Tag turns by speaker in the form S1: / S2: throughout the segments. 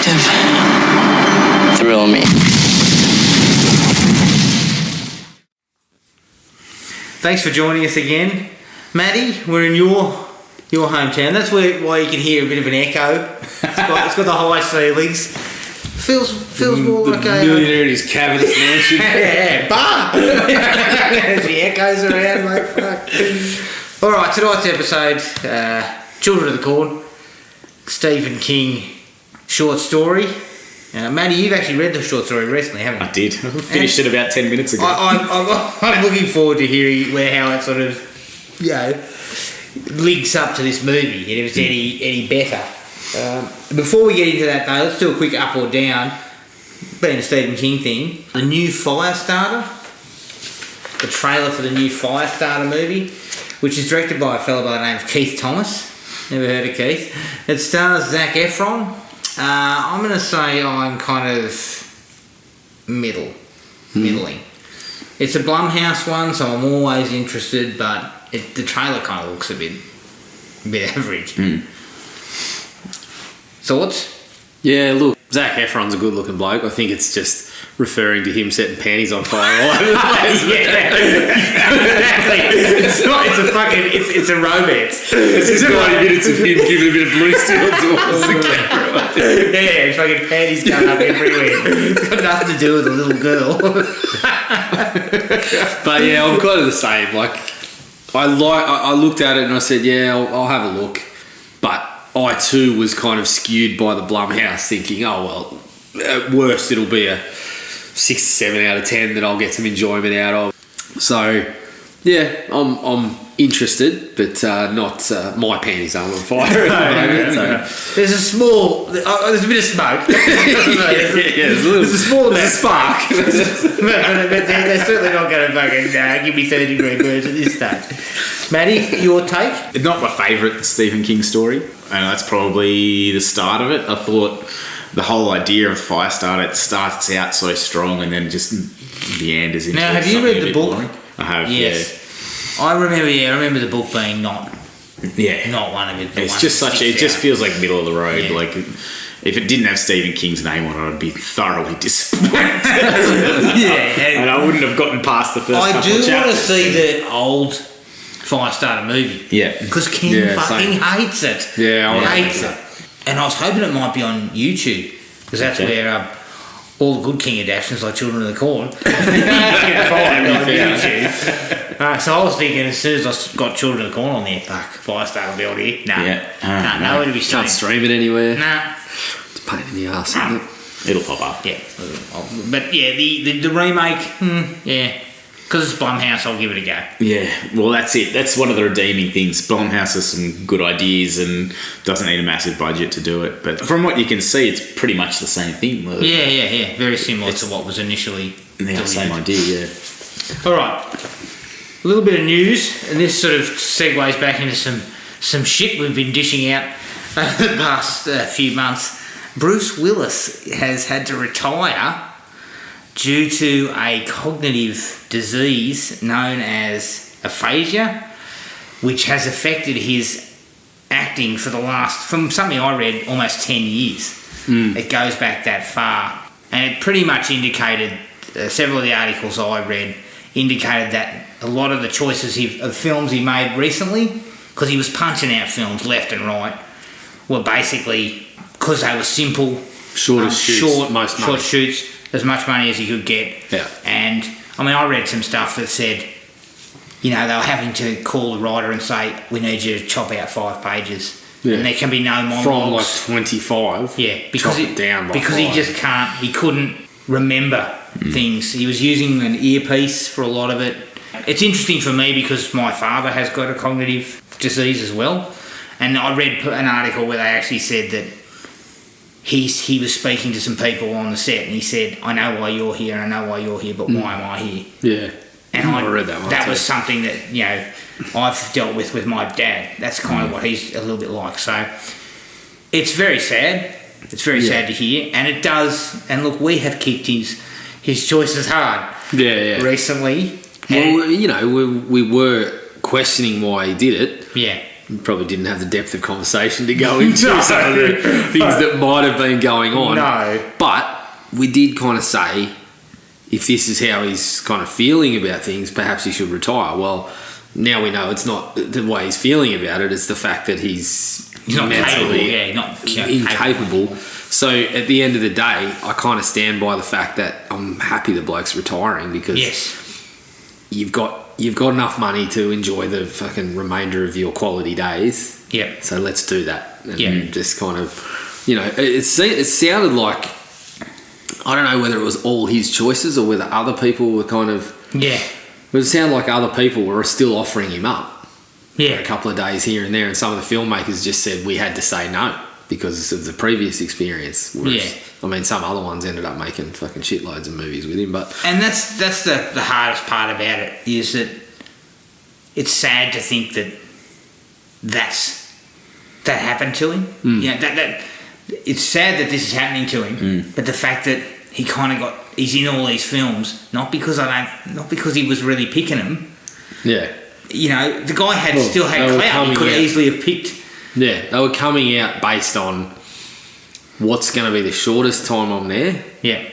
S1: detective. Thrill me.
S2: Thanks for joining us again. Matty, we're in your hometown. That's why you can hear a bit of an echo. It's got the high ceilings. Feels more like a
S3: millionaire in his cavernous mansion.
S2: yeah, bar. The echoes around, mate. Fuck. All right, tonight's episode, Children of the Corn, Stephen King short story. Matty, you've actually read the short story recently, haven't you?
S3: I did. I finished it about 10 minutes ago.
S2: I'm looking forward to hearing how it sort of, links up to this movie, and if it's any better. Before we get into that though, let's do a quick up or down, being a Stephen King thing. The new Firestarter, the trailer for the new Firestarter movie, which is directed by a fellow by the name of Keith Thomas. Never heard of Keith. It stars Zac Efron. I'm going to say I'm kind of middling. It's a Blumhouse one, so I'm always interested, but the trailer kind of looks a bit average. Thoughts?
S3: Yeah, look, Zac Efron's a good looking bloke. I think it's just referring to him setting panties on fire all over the place.
S2: Exactly. It's a romance.
S3: It's just 90 minutes of him giving a bit of blue steel towards the camera.
S2: Yeah, fucking panties going up everywhere. It's got nothing to do with a little girl.
S3: But yeah, I'm kind of the same. Like, I looked at it and I said, yeah, I'll have a look. But I too was kind of skewed by the Blumhouse, thinking, oh well, at worst it'll be a 6 or 7 out of 10 that I'll get some enjoyment out of. So yeah, I'm interested, but not my panties aren't on fire at the moment. So.
S2: There's a bit of smoke. There's a small amount of spark. but they're certainly not going to fucking give me 30-degree burns at this stage. Matty, your take?
S4: It's not my favourite Stephen King story, and that's probably the start of it. I thought the whole idea of Firestarter, it starts out so strong and then just meanders into.
S2: Now, have you read the book?
S4: Boring. I have.
S2: Yes. Yeah. I remember the book being not one of it.
S4: It's just it just feels like middle of the road. Yeah. Like if it didn't have Stephen King's name on it, I'd be thoroughly disappointed. And I wouldn't have gotten past the first couple of chapters.
S2: I do want to see the old Firestarter movie.
S4: Yeah.
S2: Because King fucking hates it.
S3: Yeah,
S2: he hates it. And I was hoping it might be on YouTube, because that's where all the good King adaptations, like Children of the Corn, you can find on YouTube. So I was thinking, as soon as I got Children of the Corn on there, Firestarter will be on here. Nowhere to be seen.
S3: Can't stream it anywhere.
S2: Nah.
S3: It's a pain in the arse, isn't it?
S4: It'll pop up.
S2: Yeah. But yeah, the remake, because it's Blumhouse, I'll give it a go.
S4: Yeah, well, that's it. That's one of the redeeming things. Blumhouse has some good ideas and doesn't need a massive budget to do it. But from what you can see, it's pretty much the same thing.
S2: Yeah. Very similar to what was initially
S4: the same idea, yeah.
S2: All right. A little bit of news, and this sort of segues back into some shit we've been dishing out over the past few months. Bruce Willis has had to retire due to a cognitive disease known as aphasia, which has affected his acting for the last, from something I read, almost 10 years. It goes back that far. And it pretty much indicated, several of the articles I read indicated that a lot of the choices of films he made recently, because he was punching out films left and right, were basically, because they were simple, short shoots, as much money as he could get.
S3: Yeah.
S2: And I mean, I read some stuff that said, they were having to call the writer and say, we need you to chop out 5 pages. Yeah. And there can be no monologues.
S3: From 25.
S2: Yeah, because
S3: chop it down by
S2: because
S3: 5.
S2: He couldn't remember things. He was using an earpiece for a lot of it. It's interesting for me because my father has got a cognitive disease as well. And I read an article where they actually said that he was speaking to some people on the set, and he said, I know why you're here, and I know why you're here, but why am I here?
S3: Yeah.
S2: And
S3: I read that one.
S2: That was something that, I've dealt with my dad. That's kind of what he's a little bit like. So it's very sad. It's very sad to hear. And it does, and look, we have kicked his choices hard recently.
S3: Well, we were questioning why he did it.
S2: Yeah.
S3: probably didn't have the depth of conversation to go into some of the things that might have been going on.
S2: No.
S3: But we did kind of say, if this is how he's kind of feeling about things, perhaps he should retire. Well, now we know it's not the way he's feeling about it, it's the fact that he's
S2: not
S3: mentally
S2: incapable.
S3: So at the end of the day, I kind of stand by the fact that I'm happy the bloke's retiring, because you've got enough money to enjoy the fucking remainder of your quality days.
S2: Yeah.
S3: So let's do that. And just kind of, you know, it sounded like, I don't know whether it was all his choices or whether other people were kind of...
S2: Yeah.
S3: But it sounded like other people were still offering him up.
S2: Yeah.
S3: A couple of days here and there, and some of the filmmakers just said we had to say no because of the previous experience. Whereas, I mean, some other ones ended up making fucking shitloads of movies with him, but...
S2: And that's the hardest part about it, is that it's sad to think that happened to him. You know, that it's sad that this is happening to him, but the fact that he's in all these films, not because he was really picking them.
S3: Yeah.
S2: You know, the guy still had clout. He could easily have picked.
S3: Yeah, they were coming out based on what's going to be the shortest time I'm there,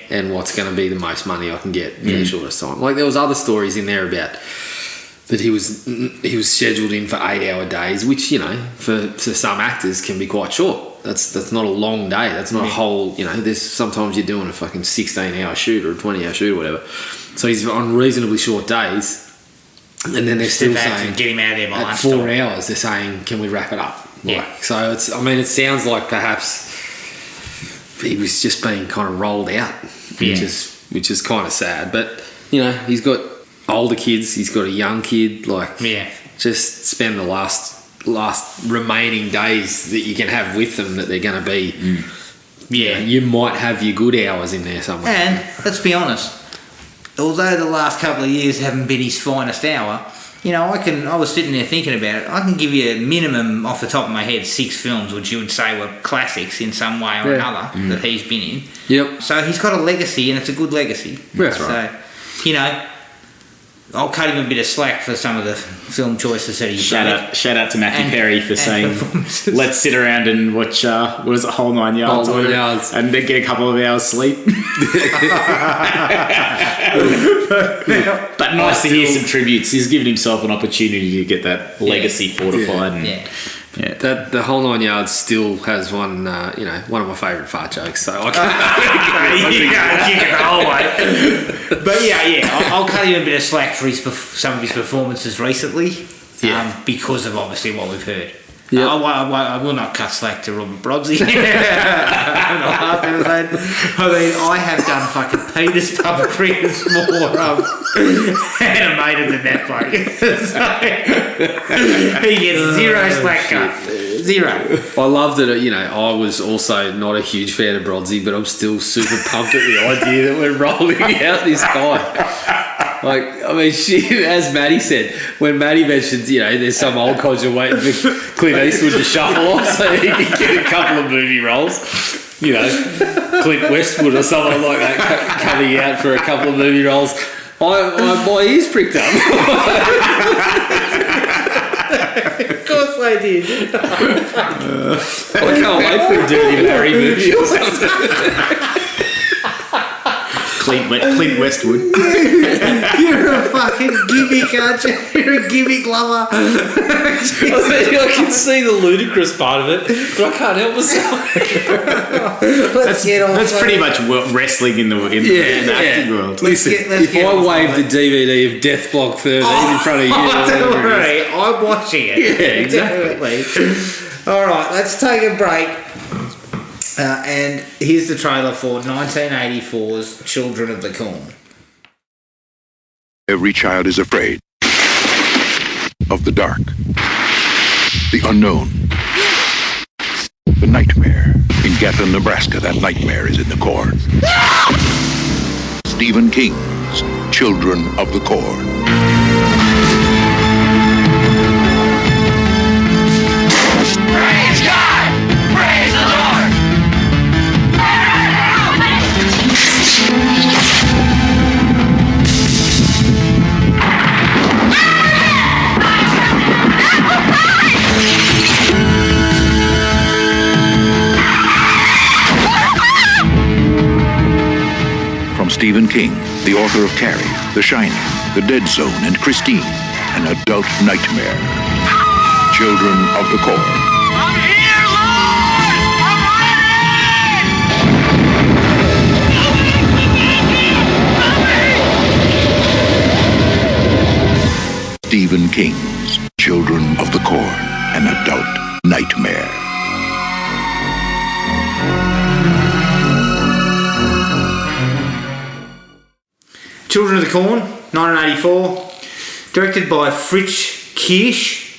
S3: and what's going to be the most money I can get in the shortest time. Like, there was other stories in there about that he was scheduled in for 8-hour days, which, you know, for some actors can be quite short. That's not a long day. That's not a whole, you know, there's sometimes you're doing a fucking 16-hour shoot or a 20-hour shoot or whatever. So he's on reasonably short days, and then they're still saying,
S2: get him out of there by
S3: at 4 hours, they're saying, can we wrap it up? Like, so it's, I mean, it sounds like perhaps he was just being kind of rolled out, which is kind of sad. But, you know, he's got older kids, he's got a young kid, like, just spend the last remaining days that you can have with them, that they're going to be, you know, you might have your good hours in there somewhere.
S2: And let's be honest, although the last couple of years haven't been his finest hour, you know, I was sitting there thinking about it. I can give you a minimum off the top of my head 6 films which you would say were classics in some way or another that he's been in.
S3: Yep.
S2: So he's got a legacy, and it's a good legacy.
S3: That's right.
S2: So, you know, I'll cut him a bit of slack for some of the film choices that he's made.
S4: Shout out to Matty Perry for saying, let's sit around and watch, what was it, Whole Nine Yards?
S3: Whole 9 Yards.
S4: And then get a couple of hours sleep. But nice to hear some tributes. He's given himself an opportunity to get that legacy fortified.
S3: That the Whole 9 Yards still has one of my favourite fart jokes. So I can't
S2: you can't kick it the whole way. But I'll cut him a bit of slack for some of his performances recently, because of obviously what we've heard. Yep. I will not cut slack to Robert Brodsey. In the last episode. I mean, I have done fucking Peter's puppetry that's more animated than that bloke. So, he gets zero slack cut. Zero.
S3: I love that, you know, I was also not a huge fan of Brodsey, but I'm still super pumped at the idea that we're rolling out this guy. Like, I mean, shit, as Matty said, when Matty mentions, you know, there's some old codger waiting for Clint Eastwood to shuffle off so he can get a couple of movie roles, you know, Clint Westwood or someone like that coming out for a couple of movie roles, my ears pricked up.
S2: Of course I did.
S3: I can't wait for a Dirty Harry movie or something.
S4: Clint Westwood.
S2: You're a fucking gimmick, aren't you? You're a gimmick lover.
S3: I can see the ludicrous part of it, but I can't help myself.
S4: That's pretty much wrestling in the acting world.
S3: Listen, if I waved the DVD of Death Block 13 in front of you...
S2: don't worry, I'm watching it.
S3: Yeah, exactly.
S2: All right, let's take a break. And here's the trailer for 1984's Children of the Corn.
S5: Every child is afraid of the dark, the unknown, the nightmare. In Gatlin, Nebraska, that nightmare is in the corn. Stephen King's Children of the Corn.
S6: Praise God! Praise the Lord!
S5: Stephen King, the author of Carrie, The Shining, The Dead Zone, and Christine, an adult nightmare. Children of the Corn.
S6: I'm here, Lord! I'm ready!
S5: Stephen King's Children of the Corn, an adult nightmare.
S2: Children of the Corn, 1984, directed by Fritz Kirsch,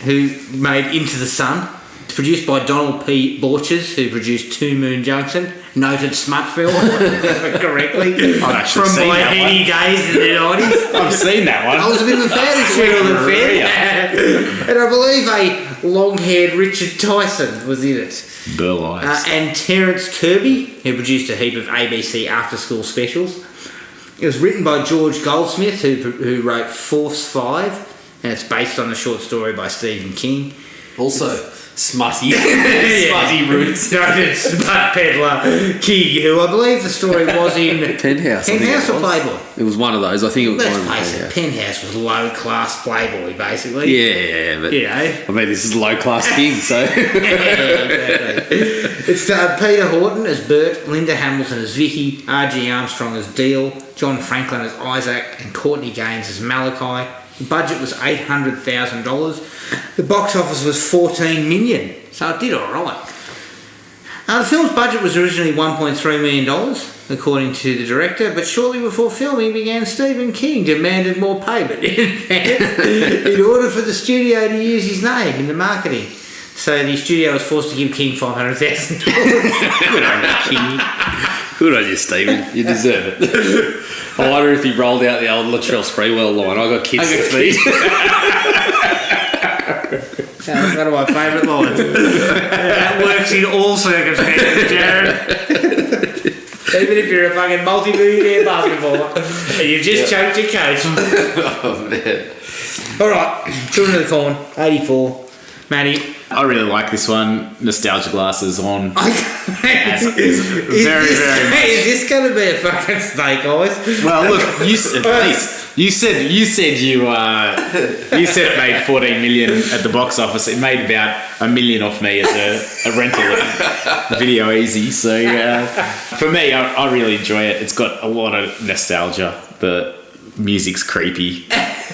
S2: who made Into the Sun. It's produced by Donald P. Borchers, who produced Two Moon Junction, noted smut film, correctly,
S4: I've actually
S2: from
S4: seen
S2: my
S4: that
S2: heady days in the 90s.
S4: I've seen that one.
S2: I was a bit of a fan of Cheryl and Fed. And I believe a long-haired Richard Tyson was in it.
S4: Burl eyes.
S2: And Terence Kirby, who produced a heap of ABC after-school specials. It was written by George Goldsmith, who wrote Force 5, and it's based on a short story by Stephen King.
S3: Also, smutty. Smutty roots.
S2: Noted smut peddler King, who I believe the story was in
S3: Penthouse. I think
S2: Penthouse
S3: it
S2: or
S3: was.
S2: Playboy?
S3: It was one of those. I think it was one of
S2: Let's
S3: them.
S2: face it, Penthouse was low-class Playboy, basically.
S3: Yeah, but
S2: You know.
S3: I mean, this is low class King, so
S2: Exactly. It starred Peter Horton as Bert, Linda Hamilton as Vicky, R.G. Armstrong as Deal, John Franklin as Isaac, and Courtney Gaines as Malachi. The budget was $800,000. The box office was $14 million, so it did all right. The film's budget was originally $1.3 million, according to the director, but shortly before filming began, Stephen King demanded more payment in order for the studio to use his name in the marketing. So the studio was forced to give King $500,000. Good on you, King.
S3: good on you, Stephen. You deserve it. I wonder if he rolled out the old Latrell Sprewell line. I got kids to feed.
S2: That's one of my favourite lines. That works in all circumstances, Jared. Even if you're a fucking multi-millionaire basketballer and you've just choked your coach.
S3: Oh, man.
S2: Alright, Children of the Corn, 84. Matty.
S4: I really like this one. Nostalgia glasses on.
S2: Is
S4: Very
S2: this going to be a fucking snake eyes?
S4: Well, look, you said it made 14 million at the box office. It made about $1 million off me as a rental at Video Easy. So for me, I really enjoy it. It's got a lot of nostalgia. The music's creepy,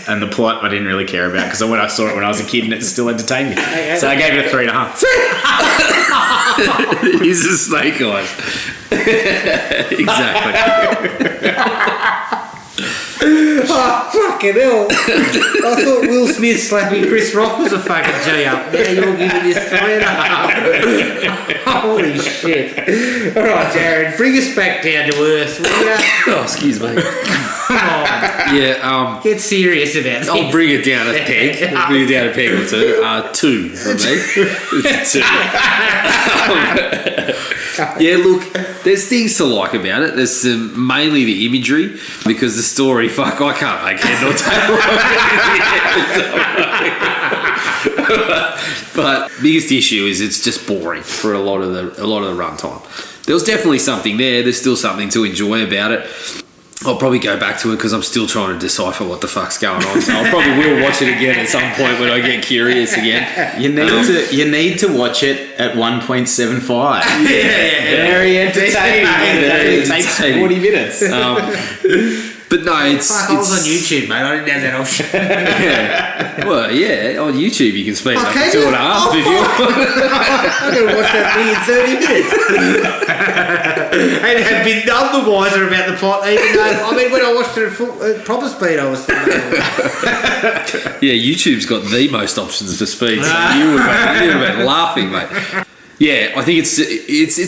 S4: and the plot I didn't really care about because when I saw it when I was a kid, and it still entertained me. So I gave it a 3.5.
S3: He's a snake eyes. Exactly.
S2: Oh, fucking hell. I thought Will Smith slapping Chris Rock was a fucking G up. Now you're giving this 3.5. Holy shit. Alright, Jared, bring us back down to earth, will ya?
S3: Oh, excuse me.
S2: Come on.
S3: Yeah,
S2: Get serious about it.
S3: I'll bring it down a peg. I'll bring it down a peg or two. 2 for me. 2. Yeah, look, there's things to like about it. There's mainly the imagery, because the story, fuck, I can't make head nor tail. But biggest issue is it's just boring for a lot of the runtime. There was definitely something there. There's still something to enjoy about it. I'll probably go back to it because I'm still trying to decipher what the fuck's going on. So I probably will watch it again at some point when I get curious again.
S4: You need to watch it at 1.75.
S2: Yeah.
S4: Very entertaining.
S3: Very
S4: It takes
S3: entertaining.
S4: 40 minutes.
S3: But no, it's
S2: Fuck, I was on YouTube, mate. I didn't have that option.
S3: Yeah. Well, yeah, on YouTube you can speed it up to
S2: Okay,
S3: 2.5 if you want.
S2: I'm going to watch that thing in 30 minutes. And have been none the wiser about the plot, even though, I mean, when I watched it at proper speed, I was
S3: Yeah, YouTube's got the most options for speed, so you would have been laughing, mate. Yeah, I think it's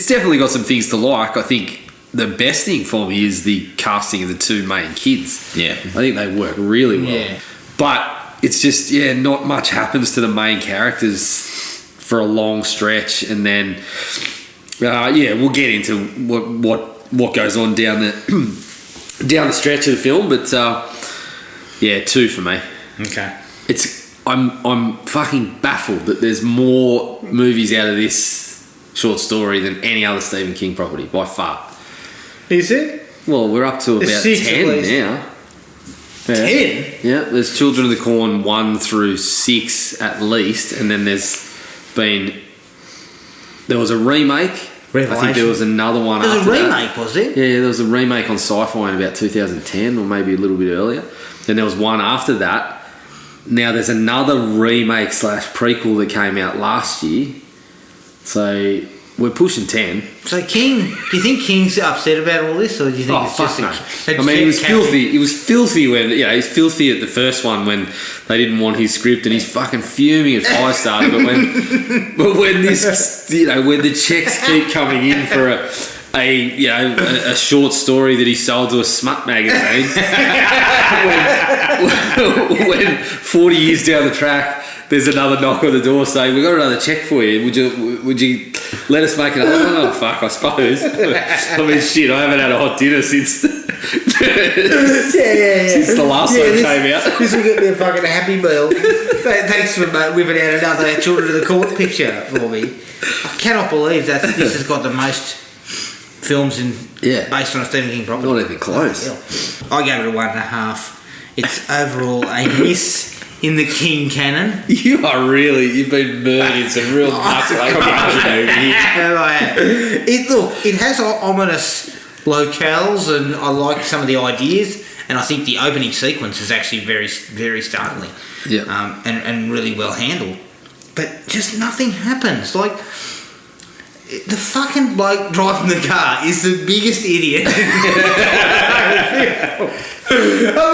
S3: definitely got some things to like. I think the best thing for me is the casting of the two main kids.
S4: Yeah.
S3: I think they work really well.
S2: Yeah.
S3: But it's just, not much happens to the main characters for a long stretch, and then we'll get into what goes on down the down the stretch of the film, but 2 for me.
S2: Okay.
S3: I'm fucking baffled that there's more movies out of this short story than any other Stephen King property by far.
S2: Is it?
S3: Well, we're up to
S2: There's
S3: about
S2: 6 at
S3: 10
S2: least.
S3: now.
S2: 10?
S3: Yeah, there's Children of the Corn 1 through 6 at least, and then there was a remake. I think there was another one.
S2: There was
S3: after
S2: a
S3: that.
S2: remake, was there?
S3: Yeah, there was a remake on Sci-Fi in about 2010 or maybe a little bit earlier. Then there was one after that. Now there's another remake / prequel that came out last year. So we're pushing 10.
S2: So King, do you think King's upset about all this, or do you think it's just?
S3: I mean, it was filthy. It was filthy when he was filthy at the first one when they didn't want his script, and he's fucking fuming at Firestarter. But when this, when the checks keep coming in for a short story that he sold to a smut magazine, when 40 years down the track, there's another knock on the door saying, "We've got another check for you. Would you let us make it?" Oh, fuck, I suppose. I mean, shit, I haven't had a hot dinner since since the last one came out.
S2: This will get me a fucking Happy Meal. Thanks for whipping out another Children of the Court picture for me. I cannot believe that this has got the most films based on a Stephen King property.
S3: Not even close.
S2: I gave it a 1.5. It's overall a miss in the King canon.
S3: You've been murdered in some real nuts
S2: It has ominous locales, and I like some of the ideas, and I think the opening sequence is actually very, very startling.
S3: Yeah.
S2: And really well handled. But just nothing happens. Like, the fucking bloke driving the car is the biggest idiot. I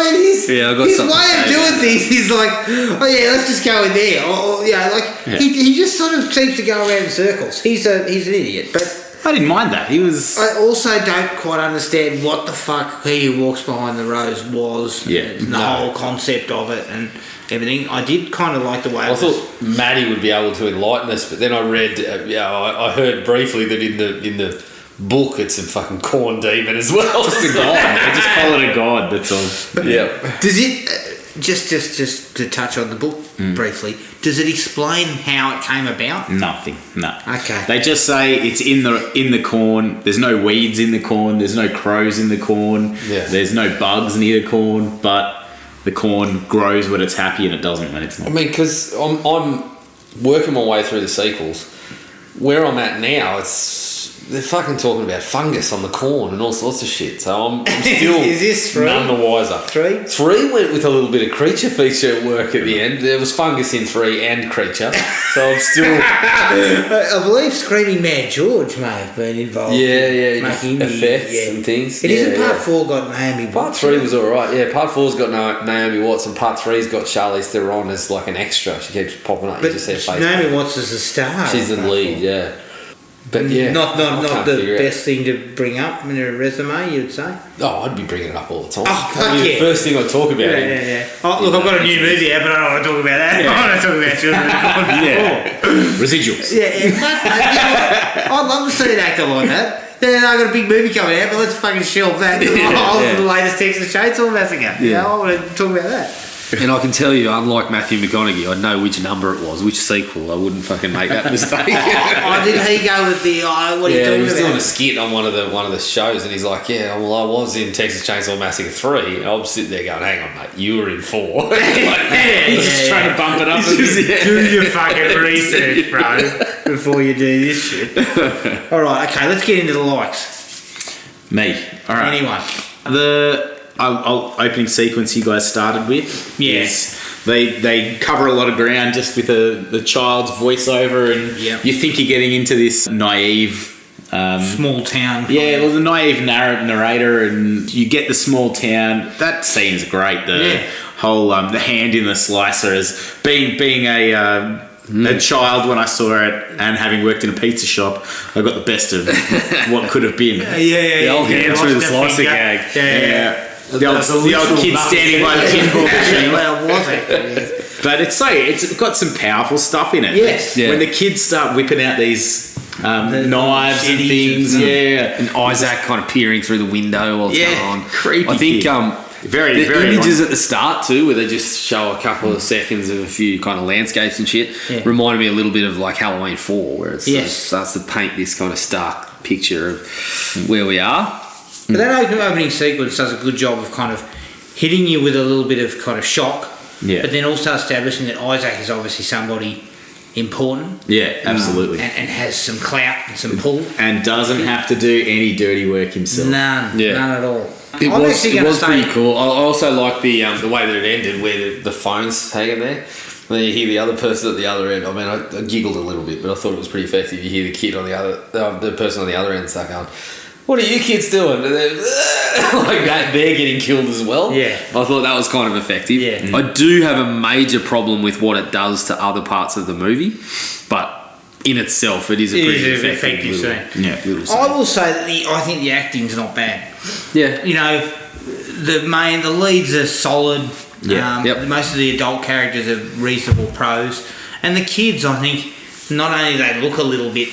S2: mean, his way of doing things is like, oh yeah, let's just go in there. He just sort of seems to go around in circles. He's an idiot, but
S4: I didn't mind that. He was.
S2: I also don't quite understand what the fuck He Who Walks Behind the Rose was. The whole concept of it and everything. I did kind of like the way.
S3: I thought Matty would be able to enlighten us, but then I read, I heard briefly that in the book it's a fucking corn demon as well.
S4: Just a god. They just call it a god. That's all.
S3: Yeah.
S2: Does it? Just to touch on the book briefly, does it explain how it came about?
S4: Nothing. No.
S2: Okay.
S4: They just say it's in the corn. There's no weeds in the corn. There's no crows in the corn.
S3: Yeah.
S4: There's no bugs near the corn. But the corn grows when it's happy and it doesn't when it's not.
S3: I mean, because I'm working my way through the sequels. Where I'm at now, they're fucking talking about fungus on the corn and all sorts of shit. So I'm still
S2: Is this 3?
S3: none the wiser.
S2: 3?
S3: 3 went with a little bit of creature feature work at the end. There was fungus in 3 and creature. So I'm still...
S2: I believe Screaming Mad George may have been involved.
S3: Making effects and things.
S2: It isn't part 4 got Naomi Watts.
S3: Part 3 was alright. Yeah, part 4's got Naomi Watts and part 3's got Charlize Theron as like an extra. She keeps popping up.
S2: But
S3: you just see her face.
S2: Naomi Watts is a star.
S3: She's the lead, yeah. But yeah,
S2: not the
S3: figure
S2: best thing to bring up in a resume, you'd say.
S3: Oh, I'd be bringing it up all the time.
S2: Oh, fuck
S3: That'd be the first thing I'd talk about.
S2: Yeah. Oh, look, I've got a new movie out, but I don't want to talk about that. I want to talk about Children of the Corn.
S4: Residuals.
S2: I'd love to see an actor like that. Yeah, I've got a big movie coming out, but let's fucking shelve that. The latest Texas Chainsaw Massacre. You know, I want to talk about that.
S3: And I can tell you, unlike Matthew McConaughey, I know which number it was, which sequel. I wouldn't fucking make that mistake.
S2: Did he go with the? What are you talking about?
S3: He was doing a skit on one of the shows, and he's like, "Yeah, well, I was in Texas Chainsaw Massacre 3." And I'm sitting there going, "Hang on, mate, you were in 4."
S4: He's just trying to bump it up.
S2: Do your fucking research, bro, before you do this shit. All right, okay, let's get into the likes.
S4: Me. All right.
S2: Anyone?
S4: The opening sequence you guys started with.
S2: Yes.
S4: They cover a lot of ground just with the child's voiceover, and you think you're getting into this naive
S2: small town.
S4: Yeah, well, the naive narrator, and you get the small town. That scene's great. The whole the hand in the slicer as being a child when I saw it, and having worked in a pizza shop, I got the best of what could have been.
S3: The old hand through the slicer gag.
S4: Yeah. The old kid standing by the pinball machine.
S2: Well, was it?
S4: But it's got some powerful stuff in it.
S2: Yes.
S4: When the kids start whipping out these knives and things,
S3: and Isaac kind of peering through the window while it's going on.
S4: Creepy.
S3: I think
S4: very
S3: images at the start too, where they just show a couple of seconds of a few kind of landscapes and shit, reminded me a little bit of like Halloween 4, where it starts to paint this kind of stark picture of where we are.
S2: But that opening sequence does a good job of kind of hitting you with a little bit of kind of shock, but then also establishing that Isaac is obviously somebody important.
S4: Yeah, absolutely.
S2: And has some clout and some pull.
S4: And doesn't have to do any dirty work himself.
S2: None at all.
S3: It was pretty cool. I also like the way that it ended, where the phone's hanging there. Then you hear the other person at the other end. I mean, I giggled a little bit, but I thought it was pretty effective. You hear the kid on the person on the other end start going, "What are you kids doing?" And then, like that, they're getting killed as well.
S2: Yeah.
S3: I thought that was kind of effective.
S2: Yeah.
S3: I do have a major problem with what it does to other parts of the movie, but in itself, it is a pretty effective
S2: scene.
S3: little scene.
S2: I will say that I think the acting's not bad.
S3: Yeah.
S2: You know, the leads are solid.
S3: Yeah.
S2: Most of the adult characters are reasonable pros, and the kids, I think, not only they look a little bit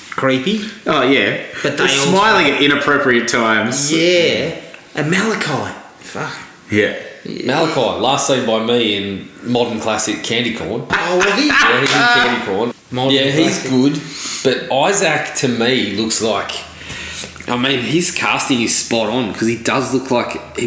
S2: creepy.
S4: Oh yeah,
S2: but
S4: they're smiling at inappropriate times.
S2: Yeah, and Malachi, fuck.
S4: Yeah.
S3: Malachi, last seen by me in modern classic Candy Corn.
S2: Oh, was he?
S3: Yeah, he's in Candy Corn. He's
S2: Classic.
S3: good, but Isaac to me looks like. I mean, his casting is spot on because he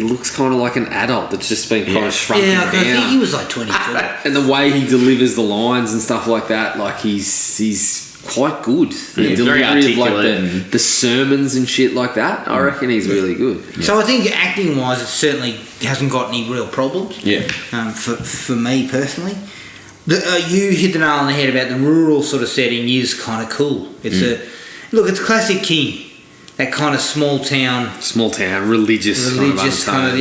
S3: looks kind of like an adult that's just been kind of shrunken down.
S2: I think he was like 24.
S3: And the way he delivers the lines and stuff like that, like he's quite good. The
S4: very
S3: delivery of
S4: articulate
S3: the sermons and shit like that, I reckon he's really good.
S2: So I think acting wise, it certainly hasn't got any real problems.
S3: Yeah.
S2: For me personally, you hit the nail on the head about the rural sort of setting is kind of cool. It's it's classic King. That kind of small town, religious
S3: overtones.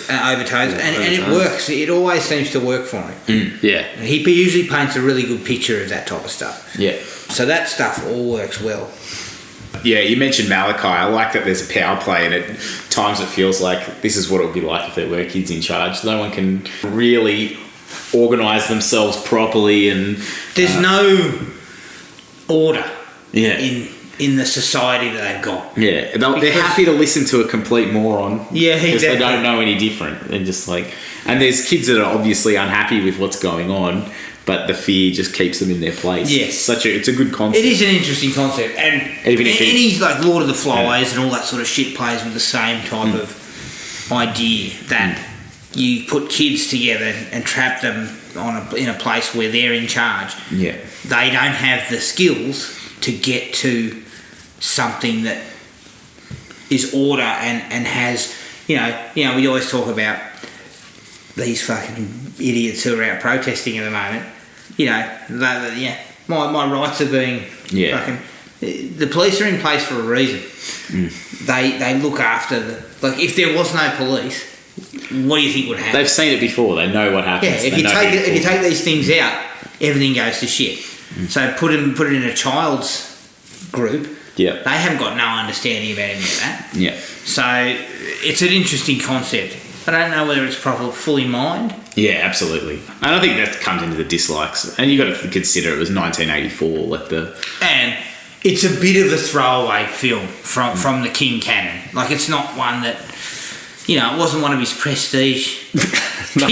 S2: and it works. It always seems to work for him.
S3: Yeah,
S2: he usually paints a really good picture of that type of stuff.
S4: Yeah,
S2: so that stuff all works well.
S4: Yeah, you mentioned Malachi. I like that there's a power play, and at times it feels like this is what it would be like if there were kids in charge. No one can really organise themselves properly, and
S2: there's no order.
S4: Yeah.
S2: In the society that they've got.
S4: Yeah, they're happy to listen to a complete moron.
S2: Yeah, exactly.
S4: Because they don't know any different. They're just like... And there's kids that are obviously unhappy with what's going on, but the fear just keeps them in their place.
S2: Yes.
S4: It's a good concept.
S2: It is an interesting concept. And any like Lord of the Flies and all that sort of shit plays with the same type of idea that you put kids together and trap them in a place where they're in charge.
S4: Yeah.
S2: They don't have the skills to get to something that is order and has we always talk about these fucking idiots who are out protesting at the moment. My rights are being fucking. The police are in place for a reason. They look after if there was no police, what do you think would happen?
S4: They've seen it before. They know what happens.
S2: Yeah, if you take these things out, everything goes to shit. So put it in a child's group.
S4: Yeah.
S2: They haven't got no understanding about any of that.
S4: Yeah.
S2: So it's an interesting concept. I don't know whether it's fully mined.
S4: Yeah, absolutely. And I think that comes into the dislikes. And you got to consider it was 1984,
S2: And it's a bit of a throwaway film from the King canon. Like it's not one that it wasn't one of his prestige.
S3: no.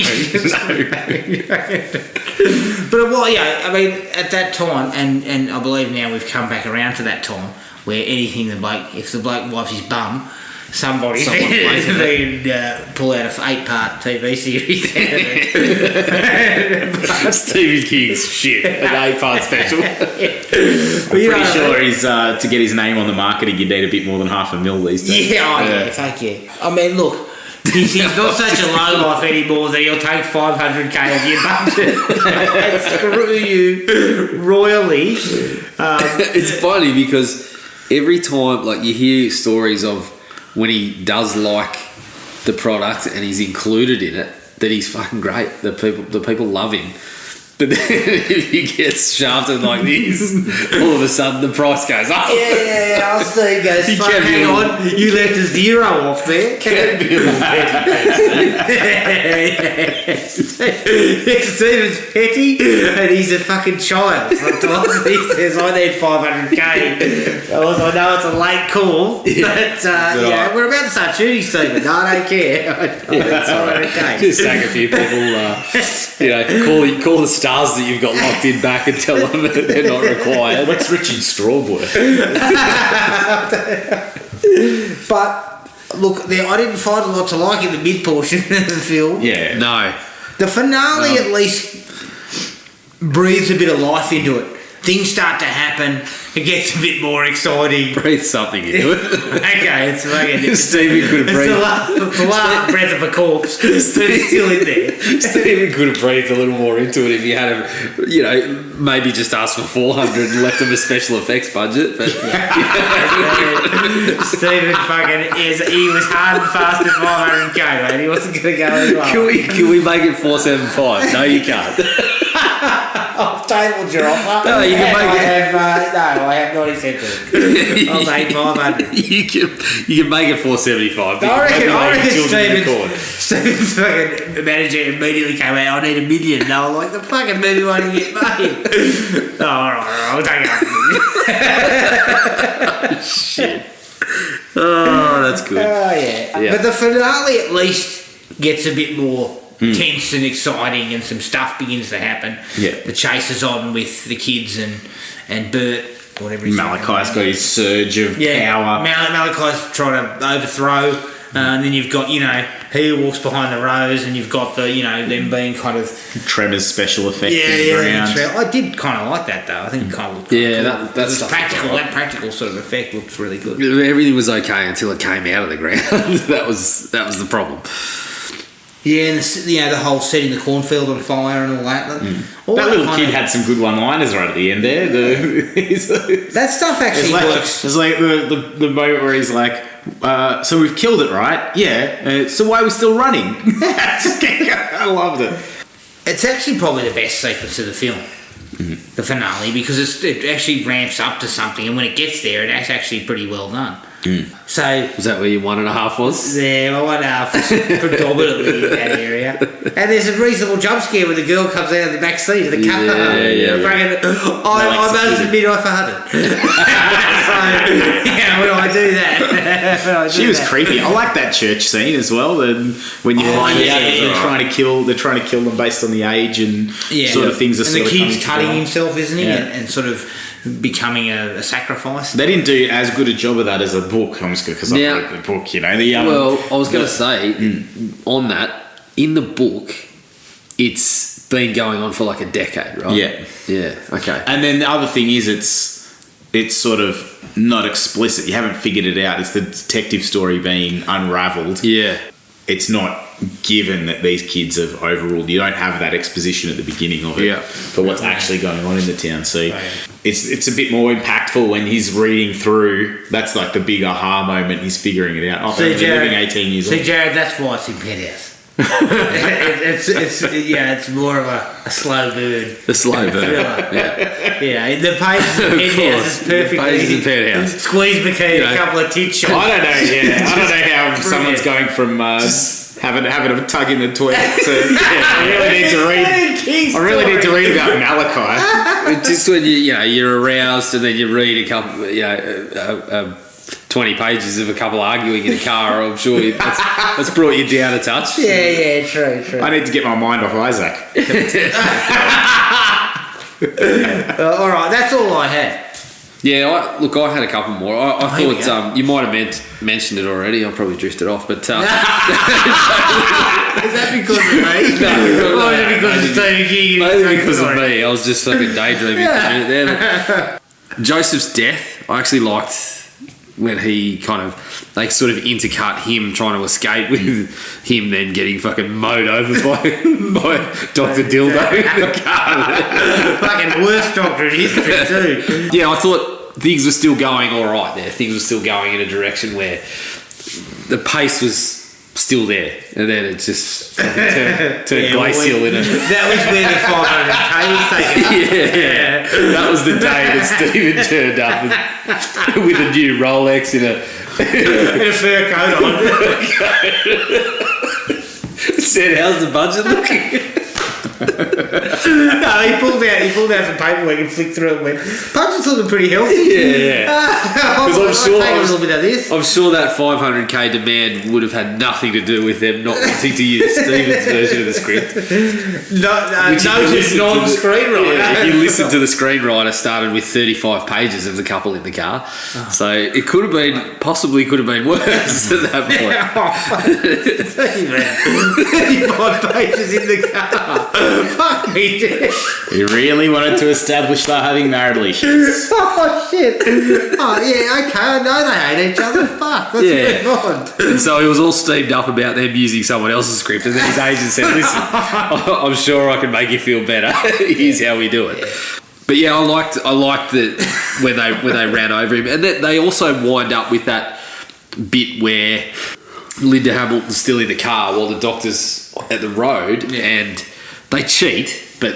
S2: But I mean, at that time, and I believe now we've come back around to that time where anything if the bloke wipes his bum, somebody can pull out an 8-part TV series out of it.
S4: Stephen King's shit, an 8-part special. I'm pretty sure he's to get his name on the market, he'd need a bit more than $500,000 these days.
S2: Yeah, fuck yeah. I mean, look. He's not such a low life anymore that he'll take $500K of your budget and screw you royally.
S3: It's funny because every time, you hear stories of when he does like the product and he's included in it, that he's fucking great. The people love him. But then if he gets shafted like this, all of a sudden the price goes up.
S2: Yeah, I'll see. Goes, hang on, you left a 0 off there.
S3: Can be a little
S2: Stephen's petty and he's a fucking child. Sometimes he says, I need $500K. I know it's a late call, but we're about to start shooting, Stephen. No, I don't care. I need $500K.
S3: Just sack a few people, call the stars that you've got locked in back and tell them that they're not required.
S4: What's Richard Strawberry?
S2: But look, I didn't find a lot to like in the mid portion of the film.
S4: Yeah.
S3: No.
S2: The finale at least breathes a bit of life into it. Things start to happen. It gets a bit more exciting.
S3: Breathe something into it.
S2: Okay, it's fucking.
S3: Stevie could have
S2: It's
S3: breathed.
S2: the last breath of a corpse, but it's still in there.
S3: Stevie could have breathed a little more into it if he had, maybe just asked for 400 and left him a special effects budget. But
S2: Stephen fucking he was hard and fast at 500k, mate. He wasn't going to go any lower.
S3: can we make it 475? No, you can't.
S2: I've tabled your offer.
S3: No, you can make it.
S2: I have not accepted it. I'll take 500.
S3: you can make it 475.
S2: I reckon
S3: Stephen.
S2: Stephen's fucking manager immediately came out, I need $1 million. And I was like, the fucking movie won't even get made. Oh, alright, I'll take it.
S3: Shit. Oh, that's good.
S2: Oh, yeah. But the finale at least gets a bit more tense and exciting, and some stuff begins to happen.
S4: Yeah.
S2: The chase is on with the kids and Bert, whatever his
S4: Malachi's got his surge of power.
S2: Malachi's trying to overthrow, and then you've got, he walks behind the rose, and you've got the, them being kind of...
S4: Tremors special effect in the
S2: Yeah,
S4: ground.
S2: I did kind of like that, though. I think it kind of looked
S3: Yeah, that's
S2: practical. That practical sort of effect looks really good.
S3: Everything was okay until it came out of the ground. that was the problem.
S2: Yeah, and the whole setting the cornfield on fire and all that. All
S4: That little
S2: kind
S4: kid
S2: of-
S4: had some good one-liners right at the end there.
S2: That stuff actually works.
S4: It's like the moment where he's like, so we've killed it, right? Yeah. So why are we still running? I loved it.
S2: It's actually probably the best sequence of the film, the finale, because it actually ramps up to something, and when it gets there, it's actually pretty well done. So
S3: Was that where your 1.5 was?
S2: yeah, well, 1.5 is predominantly in that area, and there's a reasonable jump scare when the girl comes out of the back seat of the car.
S3: Yeah.
S2: I must admit I farted. So when I do that,
S4: She was creepy. I like that church scene as well. And when you find out that they're trying to kill them based on the age and sort of things.
S2: And the
S4: sort of
S2: kid's
S4: coming
S2: cutting
S4: together.
S2: himself, isn't he?
S4: Yeah.
S2: And sort of becoming a sacrifice.
S4: They didn't do as good a job of that as a book. I'm just because I
S3: Now-
S4: read the book. The
S3: Well, I was going to say, on that, in the book, it's been going on for like a decade, right?
S4: Yeah.
S3: Yeah, okay.
S4: And then the other thing is it's sort of not explicit. You haven't figured it out. It's the detective story being unravelled.
S3: Yeah.
S4: It's not given that these kids have overruled. You don't have that exposition at the beginning of it for what's actually going on in the town. So it's a bit more impactful when he's reading through. That's like the big aha moment. He's figuring it out. Oh,
S2: See,
S4: they're living 18 years
S2: See,
S4: old.
S2: Jared, that's why it's in Penthouse. It's more of a slow burn.
S3: The slow burn.
S2: Thriller.
S3: Yeah.
S2: The pages in Penthouse is perfectly.
S3: Pages in Penthouse.
S2: Squeeze McKee, a couple of tit shots.
S4: I don't know. Yeah, I don't know how someone's going from having a tug in the toilet to. I really need to read. I really need to read about Malachi.
S3: Just when you're aroused and then you read a couple, 20 pages of a couple arguing in a car, I'm sure that's brought you down a touch.
S2: Yeah, true.
S4: I need to get my mind off Isaac.
S2: All right, that's all I had.
S3: Yeah, I had a couple more. I
S2: here we
S3: thought you might have mentioned it already. I probably drifted off, but
S2: Is that because of me?
S3: No,
S2: Or is it because of Stephen King?
S3: maybe because of me. I was just fucking daydreaming for a minute there. But Joseph's death, I actually liked when he they sort of intercut him trying to escape with him then getting fucking mowed over by Dr. Dildo in the car.
S2: Fucking worst doctor in history too.
S3: Yeah, I thought things were still going all right there. Things were still going in a direction where the pace was still there, and then it just turned glacial in a...
S2: That was where the 500k was taken.
S3: Yeah, that was the day that Stephen turned up with a new Rolex in a
S2: fur coat on.
S3: said, "How's the budget looking?"
S4: The
S2: No, he pulled out some paperwork and flicked through it and went, Punch is looking pretty healthy.
S3: Yeah.
S2: Because
S3: I'm sure-
S2: take a little bit of this.
S3: I'm sure that 500k demand would have had nothing to do with them not wanting to use Stephen's version of the script.
S2: No, just non-screenwriter.
S3: Yeah, if you listen to the screenwriter, started with 35 pages of the couple in the car, so it could have been possibly worse at that point.
S2: 35 pages in the car. Fuck me, Jeff.
S4: He really wanted to establish they're having marital issues.
S2: Oh, shit. Oh, yeah, okay. I know they hate each other. Fuck. Let's move on.
S3: And so he was all steamed up about them using someone else's script, and then his agent said, "Listen, I'm sure I can make you feel better. Here's how we do it." But yeah, I liked that when they ran over him, and they also wind up with that bit where Linda Hamilton's still in the car while the doctor's at the road, and they cheat, but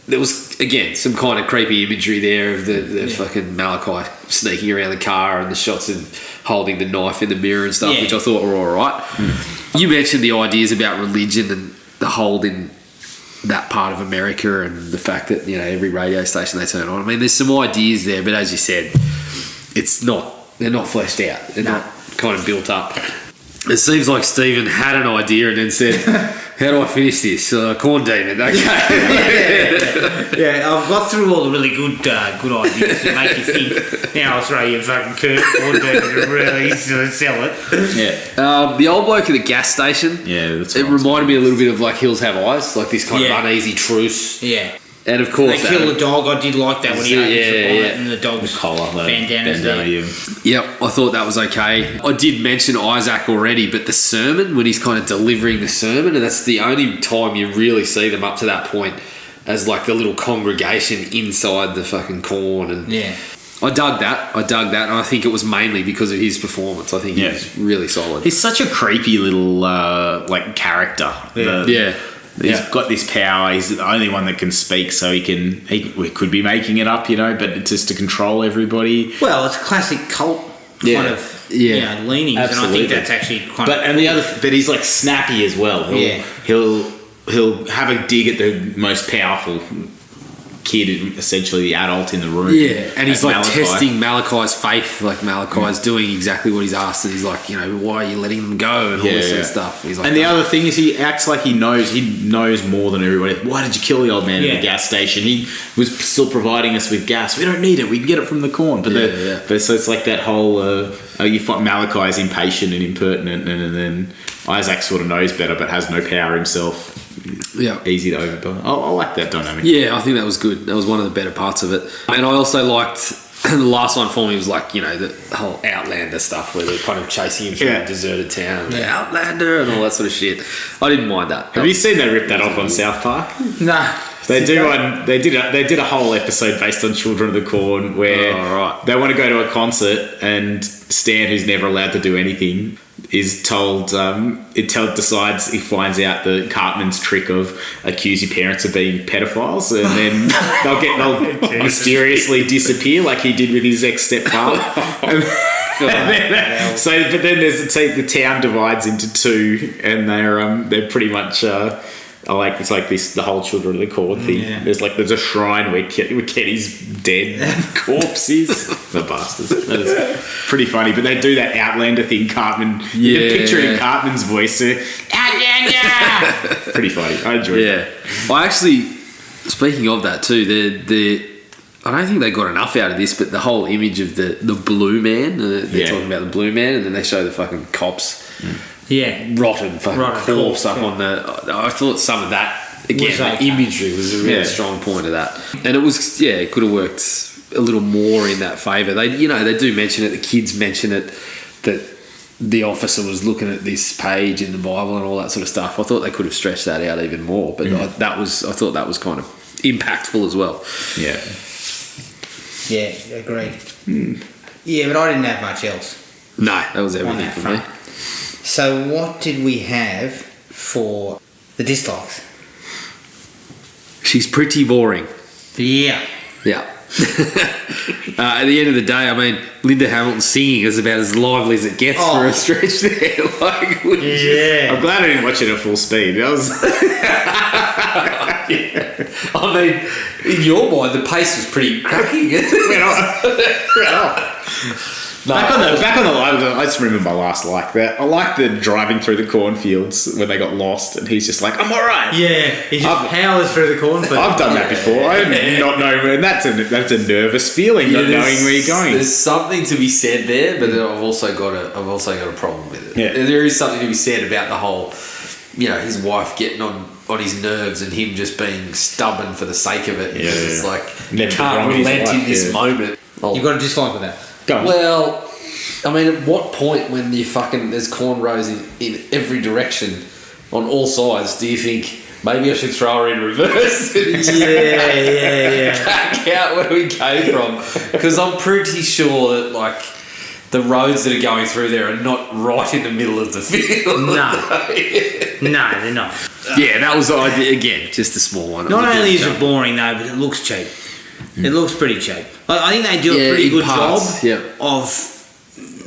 S3: there was again some kind of creepy imagery there of the fucking Malachi sneaking around the car and the shots of holding the knife in the mirror and stuff, which I thought were all right. You mentioned the ideas about religion and the hold in that part of America and the fact that every radio station they turn on. I mean, there's some ideas there, but as you said, they're not fleshed out. They're not kind of built up. It seems like Stephen had an idea and then said, "How do I finish this? Corn demon." Okay.
S2: Yeah, I've got through all the really good ideas to make you think. Now I'll throw you a fucking corn demon to really sell it.
S4: Yeah.
S3: The old bloke at the gas station.
S4: Yeah, that's
S3: it reminded me a little bit of like Hills Have Eyes, like this kind of uneasy truce.
S2: Yeah.
S3: And of course,
S2: they kill the dog. I did like that when he opened the bonnet and the dog's
S4: collar,
S2: bandana's there.
S3: Yep, I thought that was okay. I did mention Isaac already, but the sermon, when he's kind of delivering the sermon, and that's the only time you really see them up to that point as like the little congregation inside the fucking corn. And I dug that, and I think it was mainly because of his performance. I think he was really solid.
S4: He's such a creepy little character. He's got this power. He's the only one that can speak, so we could be making it up, but it's just to control everybody.
S2: Well, it's classic cult kind of leanings,
S4: absolutely.
S2: and I think that's actually quite.
S4: But he's like snappy as well. He'll have a dig at the most powerful kid, essentially the adult in the room.
S3: Yeah, and he's like
S4: Malachi.
S3: testing Malachi's faith. Like Malachi's doing exactly what he's asked, and he's like, why are you letting them go and all this sort of stuff. He's like,
S4: and the other thing is, he acts like he knows more than everybody. Why did you kill the old man at the gas station? He was still providing us with gas. We don't need it. We can get it from the corn. But so it's like that whole. You find Malachi is impatient and impertinent, and then Isaac sort of knows better but has no power himself.
S3: Yeah,
S4: easy to overcome. I like that dynamic.
S3: Yeah, I think that was good. That was one of the better parts of it. And I also liked the last one for me was like the whole Outlander stuff where they're kind of chasing him through a deserted town, Outlander and all that sort of shit. I didn't mind that.
S4: Have you seen they ripped that off on South Park?
S2: Nah.
S4: They did a whole episode based on Children of the Corn where they want to go to a concert and Stan, who's never allowed to do anything, is told decides he finds out the Cartman's trick of accuse your parents of being pedophiles, and then they'll mysteriously disappear like he did with his ex-stepfather. But then there's the town divides into two, and they're pretty much it's like this the whole Children of the Corn thing. Yeah. There's a shrine where Kenny's dead corpse is. The bastards. That is pretty funny. But they do that Outlander thing, Cartman. You can picture it in Cartman's voice. Outlander! Pretty funny. I enjoyed it.
S3: I actually, speaking of that too, I don't think they got enough out of this, but the whole image of the blue man, they're talking about the blue man, and then they show the fucking cops. Rotten corpse up on the. I thought some of that again. The imagery was a really strong point of that, and it was it could have worked a little more in that favour. They they do mention it. The kids mention it that the officer was looking at this page in the Bible and all that sort of stuff. I thought they could have stretched that out even more, but I thought that was kind of impactful as well.
S2: Yeah, agreed. Yeah, but I didn't have much else.
S3: No, that was everything for me.
S2: So what did we have for the dislikes?
S3: She's pretty boring.
S2: Yeah.
S3: At the end of the day, I mean, Linda Hamilton singing is about as lively as it gets for a stretch there.
S4: I'm glad I didn't watch it at full speed. That was
S3: I mean, in your mind, the pace was pretty cracking.
S4: Back on the line, I just remember my last like that. I like the driving through the cornfields when they got lost, and he's just like, "I'm all right."
S2: Yeah, he just powers through the cornfield.
S4: I've done that before. I not know, and that's a nervous feeling, not knowing where you're going.
S3: There's something to be said there, but I've also got a problem with it.
S4: Yeah.
S3: There is something to be said about the whole, his wife getting on his nerves and him just being stubborn for the sake of it.
S4: Yeah,
S3: It's
S4: yeah.
S3: like
S4: Never
S3: you can't
S4: wrong with his
S3: relent in
S4: wife,
S3: this
S4: yeah.
S3: moment.
S2: You've got a dislike with that.
S4: Go on.
S3: Well, I mean, at what point when there's cornrows in every direction on all sides do you think maybe I should throw her in reverse?
S2: Yeah.
S3: Back out where we came from, because I'm pretty sure that like the roads that are going through there are not right in the middle of the field.
S2: No, they're not.
S3: Yeah, that was again just a small one.
S2: Not only is it boring though, but it looks cheap. It looks pretty cheap. I think they do a pretty
S3: in
S2: good
S3: parts,
S2: job of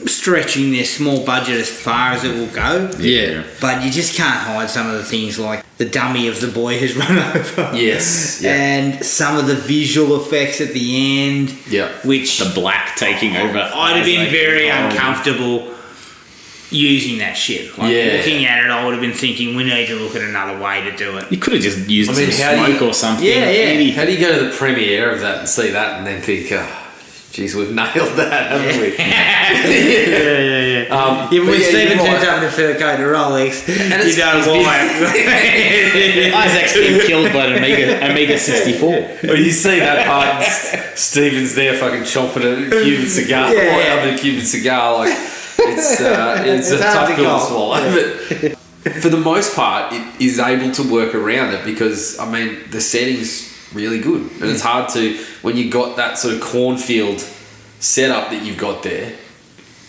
S2: stretching their small budget as far as it will go.
S3: Yeah.
S2: But you just can't hide some of the things like the dummy of the boy who's run over.
S3: Yes. Yeah.
S2: And some of the visual effects at the end.
S3: Yeah.
S2: Which
S4: The black taking over.
S2: I'd have been very uncomfortable using that shit. Like looking at it, I would have been thinking we need to look at another way to do it.
S4: You could have just used some
S3: how do
S4: smoke or something.
S2: Yeah.
S3: How do you go to the premiere of that and see that and then think, geez, we've nailed that, haven't we?
S2: Even when Stephen
S3: you're
S2: turns
S3: right.
S2: up in a fur coat and a Rolex,
S3: And
S2: you know why.
S4: Isaac's been killed by an Amiga 64.
S3: Well, you see that part, and Stephen's there fucking chomping a Cuban cigar, a Cuban cigar, like it's a tough pill to swallow. But for the most part, it is able to work around it because I mean the setting's really good, and it's hard to when you got that sort of cornfield setup that you've got there.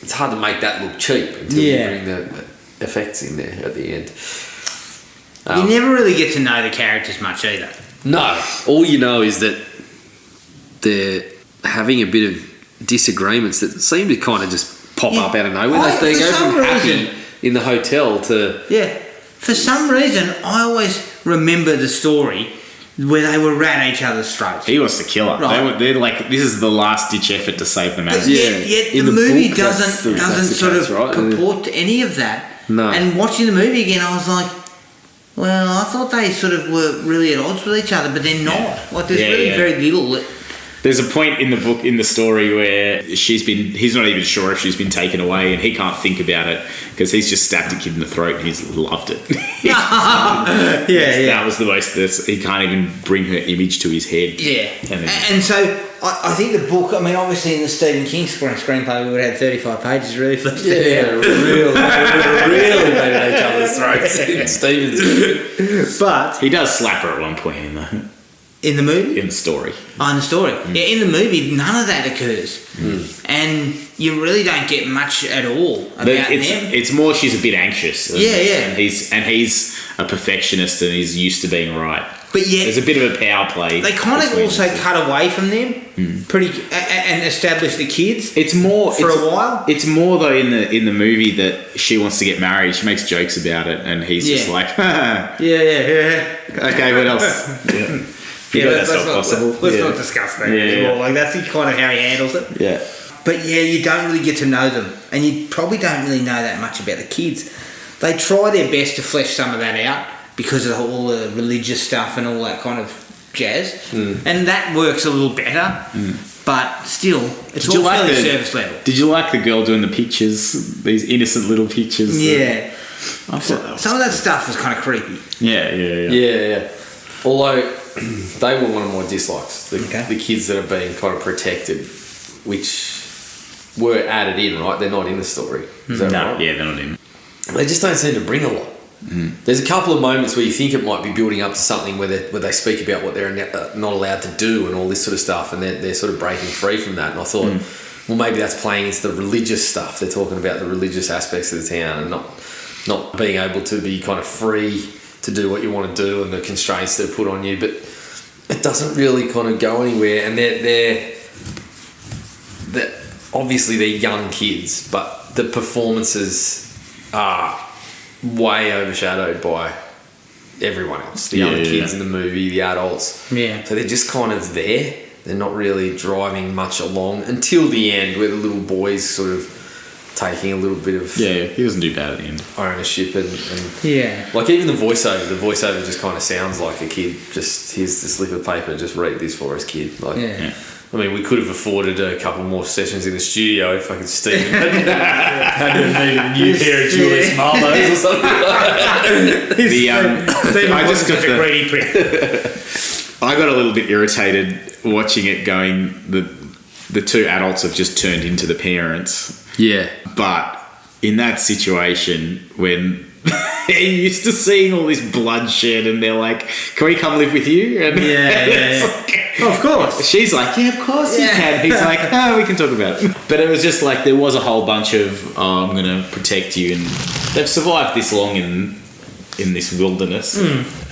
S3: It's hard to make that look cheap until you bring the effects in there at the end.
S2: You never really get to know the characters much either.
S3: No, all you know is that they're having a bit of disagreements that seem to kind of just pop up out of nowhere. They go from happy in the hotel to...
S2: Yeah. For some reason, I always remember the story where they were at each other's throats.
S4: He wants to kill her.
S2: Right.
S4: They're like, this is the last ditch effort to save the man.
S2: But yet
S3: In
S2: the
S3: the
S2: movie
S3: book,
S2: doesn't
S3: that's the
S2: sort
S3: case,
S2: of
S3: right?
S2: purport to any of that.
S3: No.
S2: And watching the movie again, I was like, well, I thought they sort of were really at odds with each other, but they're not. Like, there's really very little.
S4: There's a point in the book, in the story, where he's not even sure if she's been taken away, and he can't think about it because he's just stabbed a kid in the throat and he's loved it. That was the most, he can't even bring her image to his head.
S2: Yeah.
S4: And
S2: And so I think the book, I mean, obviously in the Stephen King screenplay, we would have had 35 pages really fleshed out.
S3: really made at each other's throats in Stephen's.
S2: But
S4: he does slap her at one point
S2: in the movie?
S4: in the story.
S2: Oh, in the story. Yeah, in the movie, none of that occurs. And you really don't get much at all about them.
S4: It's more she's a bit anxious.
S2: Yeah.
S4: And he's a perfectionist and he's used to being right.
S2: But yet,
S4: There's a bit of a power play.
S2: they kind of
S4: between
S2: also
S4: the two.
S2: cut away from them and establish the kids.
S4: It's more
S2: for a while.
S4: It's more though in the movie that she wants to get married. She makes jokes about it, and he's just like, okay, what else? That's not possible.
S2: Let's not discuss that anymore. Like that's kind of how he handles it.
S4: Yeah.
S2: But you don't really get to know them, and you probably don't really know that much about the kids. They try their best to flesh some of that out because of all the religious stuff and all that kind of jazz, and that works a little better. But still, it's all fairly surface level.
S4: Did you like the girl doing the pictures? These innocent little pictures.
S2: Yeah.
S4: I thought that was
S2: Some of that stuff was kind of creepy.
S3: Yeah. Although they were one of my dislikes. The kids that are being kind of protected, which were added in, right? They're not in the story. Is that right?
S4: Yeah, they're not in.
S3: They just don't seem to bring a lot. There's a couple of moments where you think it might be building up to something where they speak about what they're not allowed to do and all this sort of stuff, and they're sort of breaking free from that. And I thought, well, maybe that's playing into the religious stuff. They're talking about the religious aspects of the town and not being able to be kind of free to do what you want to do and the constraints that are put on you. But it doesn't really kind of go anywhere. And they're obviously they're young kids, but the performances are way overshadowed by everyone else. The other kids in the movie, the adults.
S2: Yeah.
S3: So they're just kind of there. They're not really driving much along until the end, where the little boy's sort of taking a little bit of
S4: he doesn't do bad at the end.
S3: ownership and like even the voiceover just kind of sounds like a kid. Just here's the slip of paper, just read this for us, kid. Like, I mean, we could have afforded a couple more sessions in the studio if fucking Stephen hadn't needed a new pair of Julius Marlowe's or something like that.
S2: I just got the greedy prick.
S4: I got a little bit irritated watching it going, the two adults have just turned into the parents.
S3: Yeah.
S4: But in that situation, when they're used to seeing all this bloodshed and they're like, can we come live with you? And
S2: Of course.
S4: She's like, yeah, of course you can. He's like, we can talk about it. But it was just like, there was a whole bunch of, I'm going to protect you. And they've survived this long in this wilderness.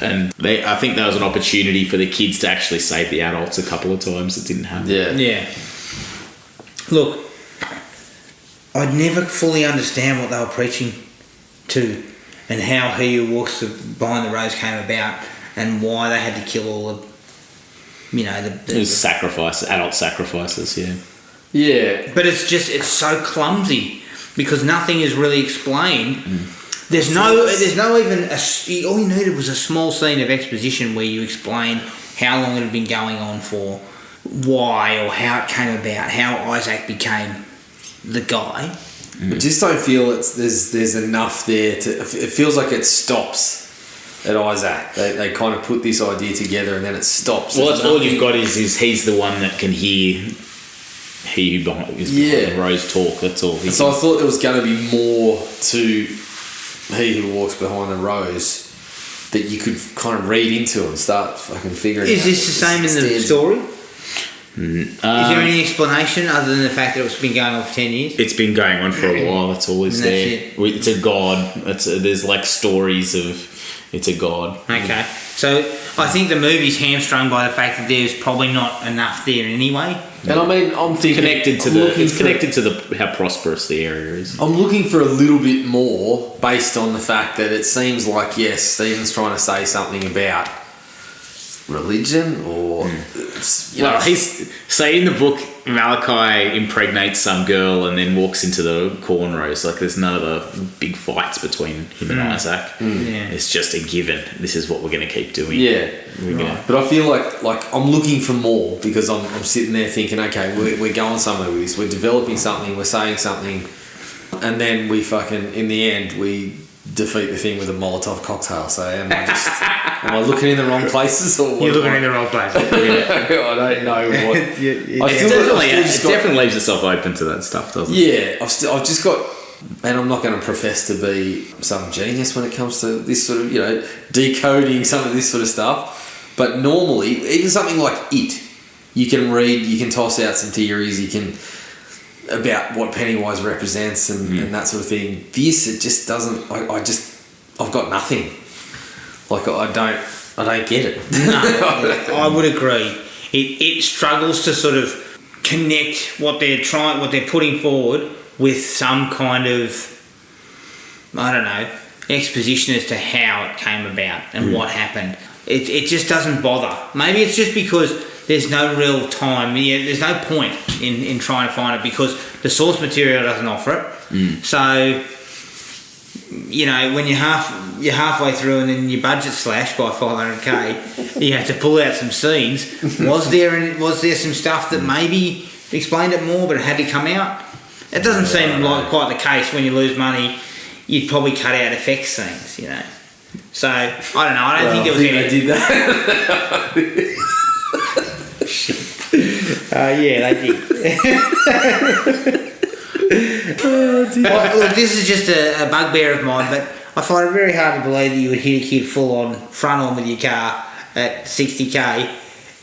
S4: And I think that was an opportunity for the kids to actually save the adults a couple of times that didn't happen.
S2: Yeah. Look, I'd never fully understand what they were preaching to and how He Who Walks Behind the Rose came about and why they had to kill all the,
S4: it was adult sacrifices,
S3: Yeah.
S2: But it's so clumsy because nothing is really explained. There's no even all you needed was a small scene of exposition where you explain how long it had been going on for, why or how it came about, how Isaac became the guy.
S3: I just don't feel there's enough there it feels like it stops at Isaac. They kind of put this idea together and then it stops.
S4: Well, that's all you've got is he's the one that can hear he who behind the rose talk. That's all.
S3: So I thought there was going to be more to He Who Walks Behind the Rose that you could kind of read into and start fucking figuring out.
S2: Is this the same in the story? Is there any explanation other than the fact that it's been going on for 10 years?
S4: It's been going on for a while. That's always there. It's a god. There's like stories of it's a god.
S2: Okay. So I think the movie's hamstrung by the fact that there's probably not enough there anyway.
S3: And I mean, it's
S4: connected to how prosperous the area is.
S3: I'm looking for a little bit more based on the fact that it seems like, yes, Stephen's trying to say something about religion or
S4: in the book Malachi impregnates some girl and then walks into the cornrows. Like there's none of the big fights between him and Isaac. It's just a given. This is what we're going to keep doing. But I feel like I'm looking for more because I'm sitting there thinking, okay, we're going somewhere with this. We're developing something. We're saying something, and then we fucking in the end we defeat the thing with a Molotov cocktail. So am I looking in the wrong places or what?
S2: You're looking in the wrong place.
S3: I don't know what.
S4: It definitely leaves itself open to that stuff, doesn't it?
S3: Yeah, I've just got, and I'm not going to profess to be some genius when it comes to this sort of decoding some of this sort of stuff. But normally, even something like It, you can read, you can toss out some theories, you can about what Pennywise represents and that sort of thing. This, it just doesn't. I've got nothing. Like I don't get it.
S2: No, I would agree. It struggles to sort of connect what they're putting forward with some kind of, I don't know, exposition as to how it came about and what happened. It just doesn't bother. Maybe it's just because there's no real time. There's no point in trying to find it because the source material doesn't offer it. So, when you're halfway through and then your budget slashed by $500K, you have to pull out some scenes. Was there some stuff that maybe explained it more, but it had to come out? It doesn't seem like quite the case. When you lose money, you'd probably cut out effects scenes. So I don't know. I don't think there was any.
S3: They did that.
S2: Yeah, they did. Look, this is just a bugbear of mine, but I find it very hard to believe that you would hit a kid full on front on with your car at 60k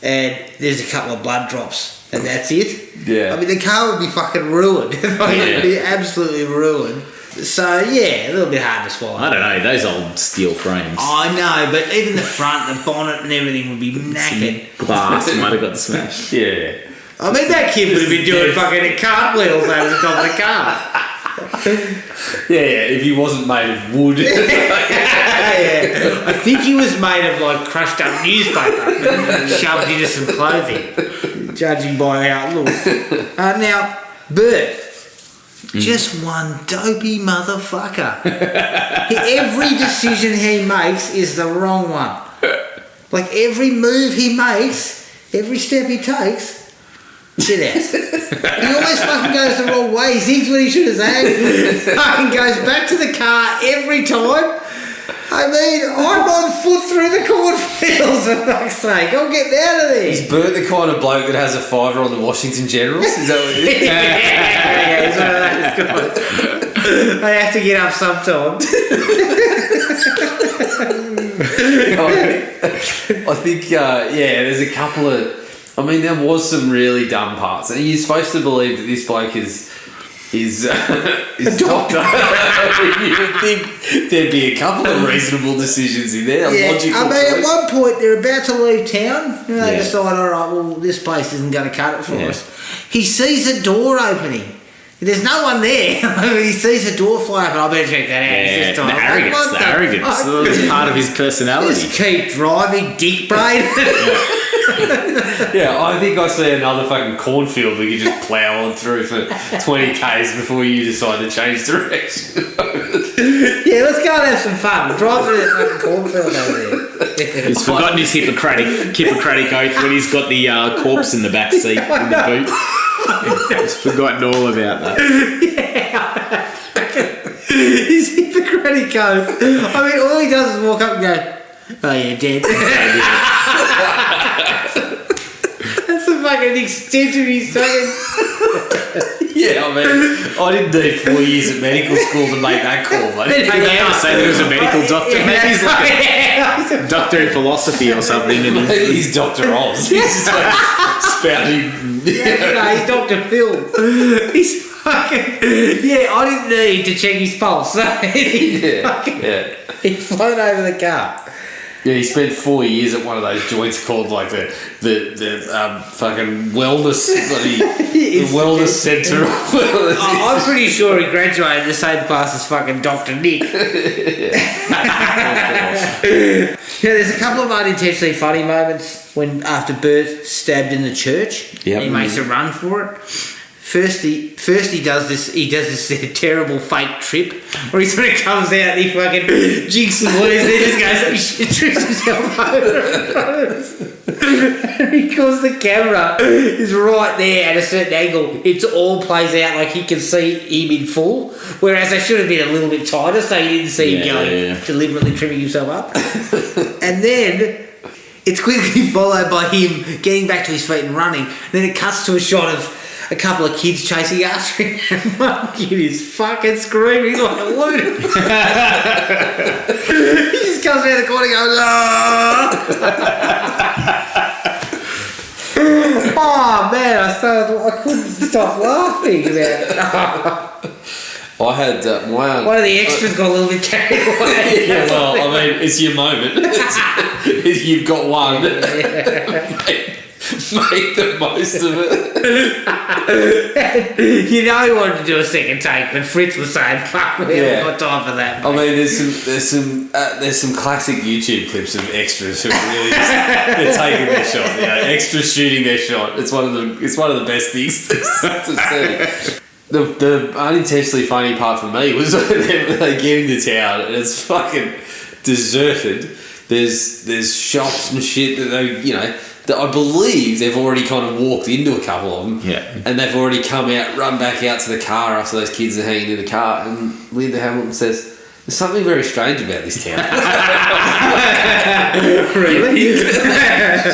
S2: and there's a couple of blood drops and that's it.
S3: Yeah.
S2: I mean, the car would be fucking ruined. It would be absolutely ruined. So yeah, a little bit hard to swallow.
S4: I don't know, those old steel frames.
S2: I know, but even the front, the bonnet and everything would be knackered.
S4: Glass might have got smashed.
S3: Yeah.
S2: I mean, that kid would have been doing fucking cartwheels over the top of the car.
S3: If he wasn't made of wood.
S2: I think he was made of like crushed up newspaper shoved into some clothing, judging by how it looks. Now, Bert, just one dopey motherfucker. Every decision he makes is the wrong one. Like every move he makes, every step he takes, shit ass. He always fucking goes the wrong way. He thinks what he should have said. Fucking goes back to the car every time. I mean, I'm on foot through the cornfields, for fuck's sake. I'm getting out of there.
S3: Is Bert the kind of bloke that has a fiver on the Washington Generals? Is that what it is?
S2: Yeah, he's one of those guys. I have to get up sometime.
S3: I think, there's a couple of... I mean, there was some really dumb parts. And you're supposed to believe that this bloke is a doctor. You would think there'd be a couple of reasonable decisions in there.
S2: At one point, they're about to leave town. And they decide, all right, well, this place isn't going to cut it for us. He sees a door opening. There's no one there. He sees a door fly open. I better check that out.
S4: Yeah, the arrogance. That's part of his personality.
S2: Just keep driving, dick brain.
S3: I think I see another fucking cornfield we could just plough on through for 20 k's before you decide to change direction.
S2: Let's go and have some fun. Drive through that fucking cornfield over there.
S4: He's forgotten his Hippocratic oath when he's got the corpse in the back seat in the boot. He's forgotten all about that.
S2: His Hippocratic oath. I mean, all he does is walk up and go, "Oh, you're dead." That's the fucking extent of his saying.
S3: I mean, I didn't need 4 years at medical school to make that call, mate.
S4: Did they ever say there was a medical doctor? Maybe he's like a doctor in philosophy or something. And
S3: he's Dr. Oz. He's just like spouting.
S2: No, he's Dr. Phil. He's fucking... I didn't need to check his pulse. He'd flown over the car.
S3: Yeah, he spent 4 years at one of those joints called like the fucking wellness the wellness centre.
S2: I'm pretty sure he graduated in the same class as fucking Dr. Nick. There's a couple of unintentionally funny moments when after Bert stabbed in the church. He makes a run for it. First he does this terrible fake trip where he sort of comes out and he fucking jigs some words and then just goes, he trips himself over in front of us. And because the camera is right there at a certain angle, it all plays out like he can see him in full, whereas they should have been a little bit tighter so you didn't see him going deliberately tripping himself up. And then it's quickly followed by him getting back to his feet and running. Then it cuts to a shot of a couple of kids chasing after him, and one kid is fucking screaming like a lunatic. He just comes around the corner and goes, oh man, I couldn't stop laughing about it.
S3: I had
S2: one of the extras got a little bit carried away.
S3: Well, I mean, it's your moment. You've got one. Make the most of it.
S2: You know he wanted to do a second take, but Fritz was saying, "Fuck, we haven't got time for that." Mate.
S3: I mean, there's some classic YouTube clips of extras who really they're taking their shot. Extras shooting their shot. It's one of the best things to see. The unintentionally funny part for me was when they get into town and it's fucking deserted. There's shops and shit that they that I believe they've already kind of walked into a couple of them. And they've already run back out to the car after those kids are hanging in the car. And Linda Hamilton says, "There's something very strange about this town."
S2: Really? It's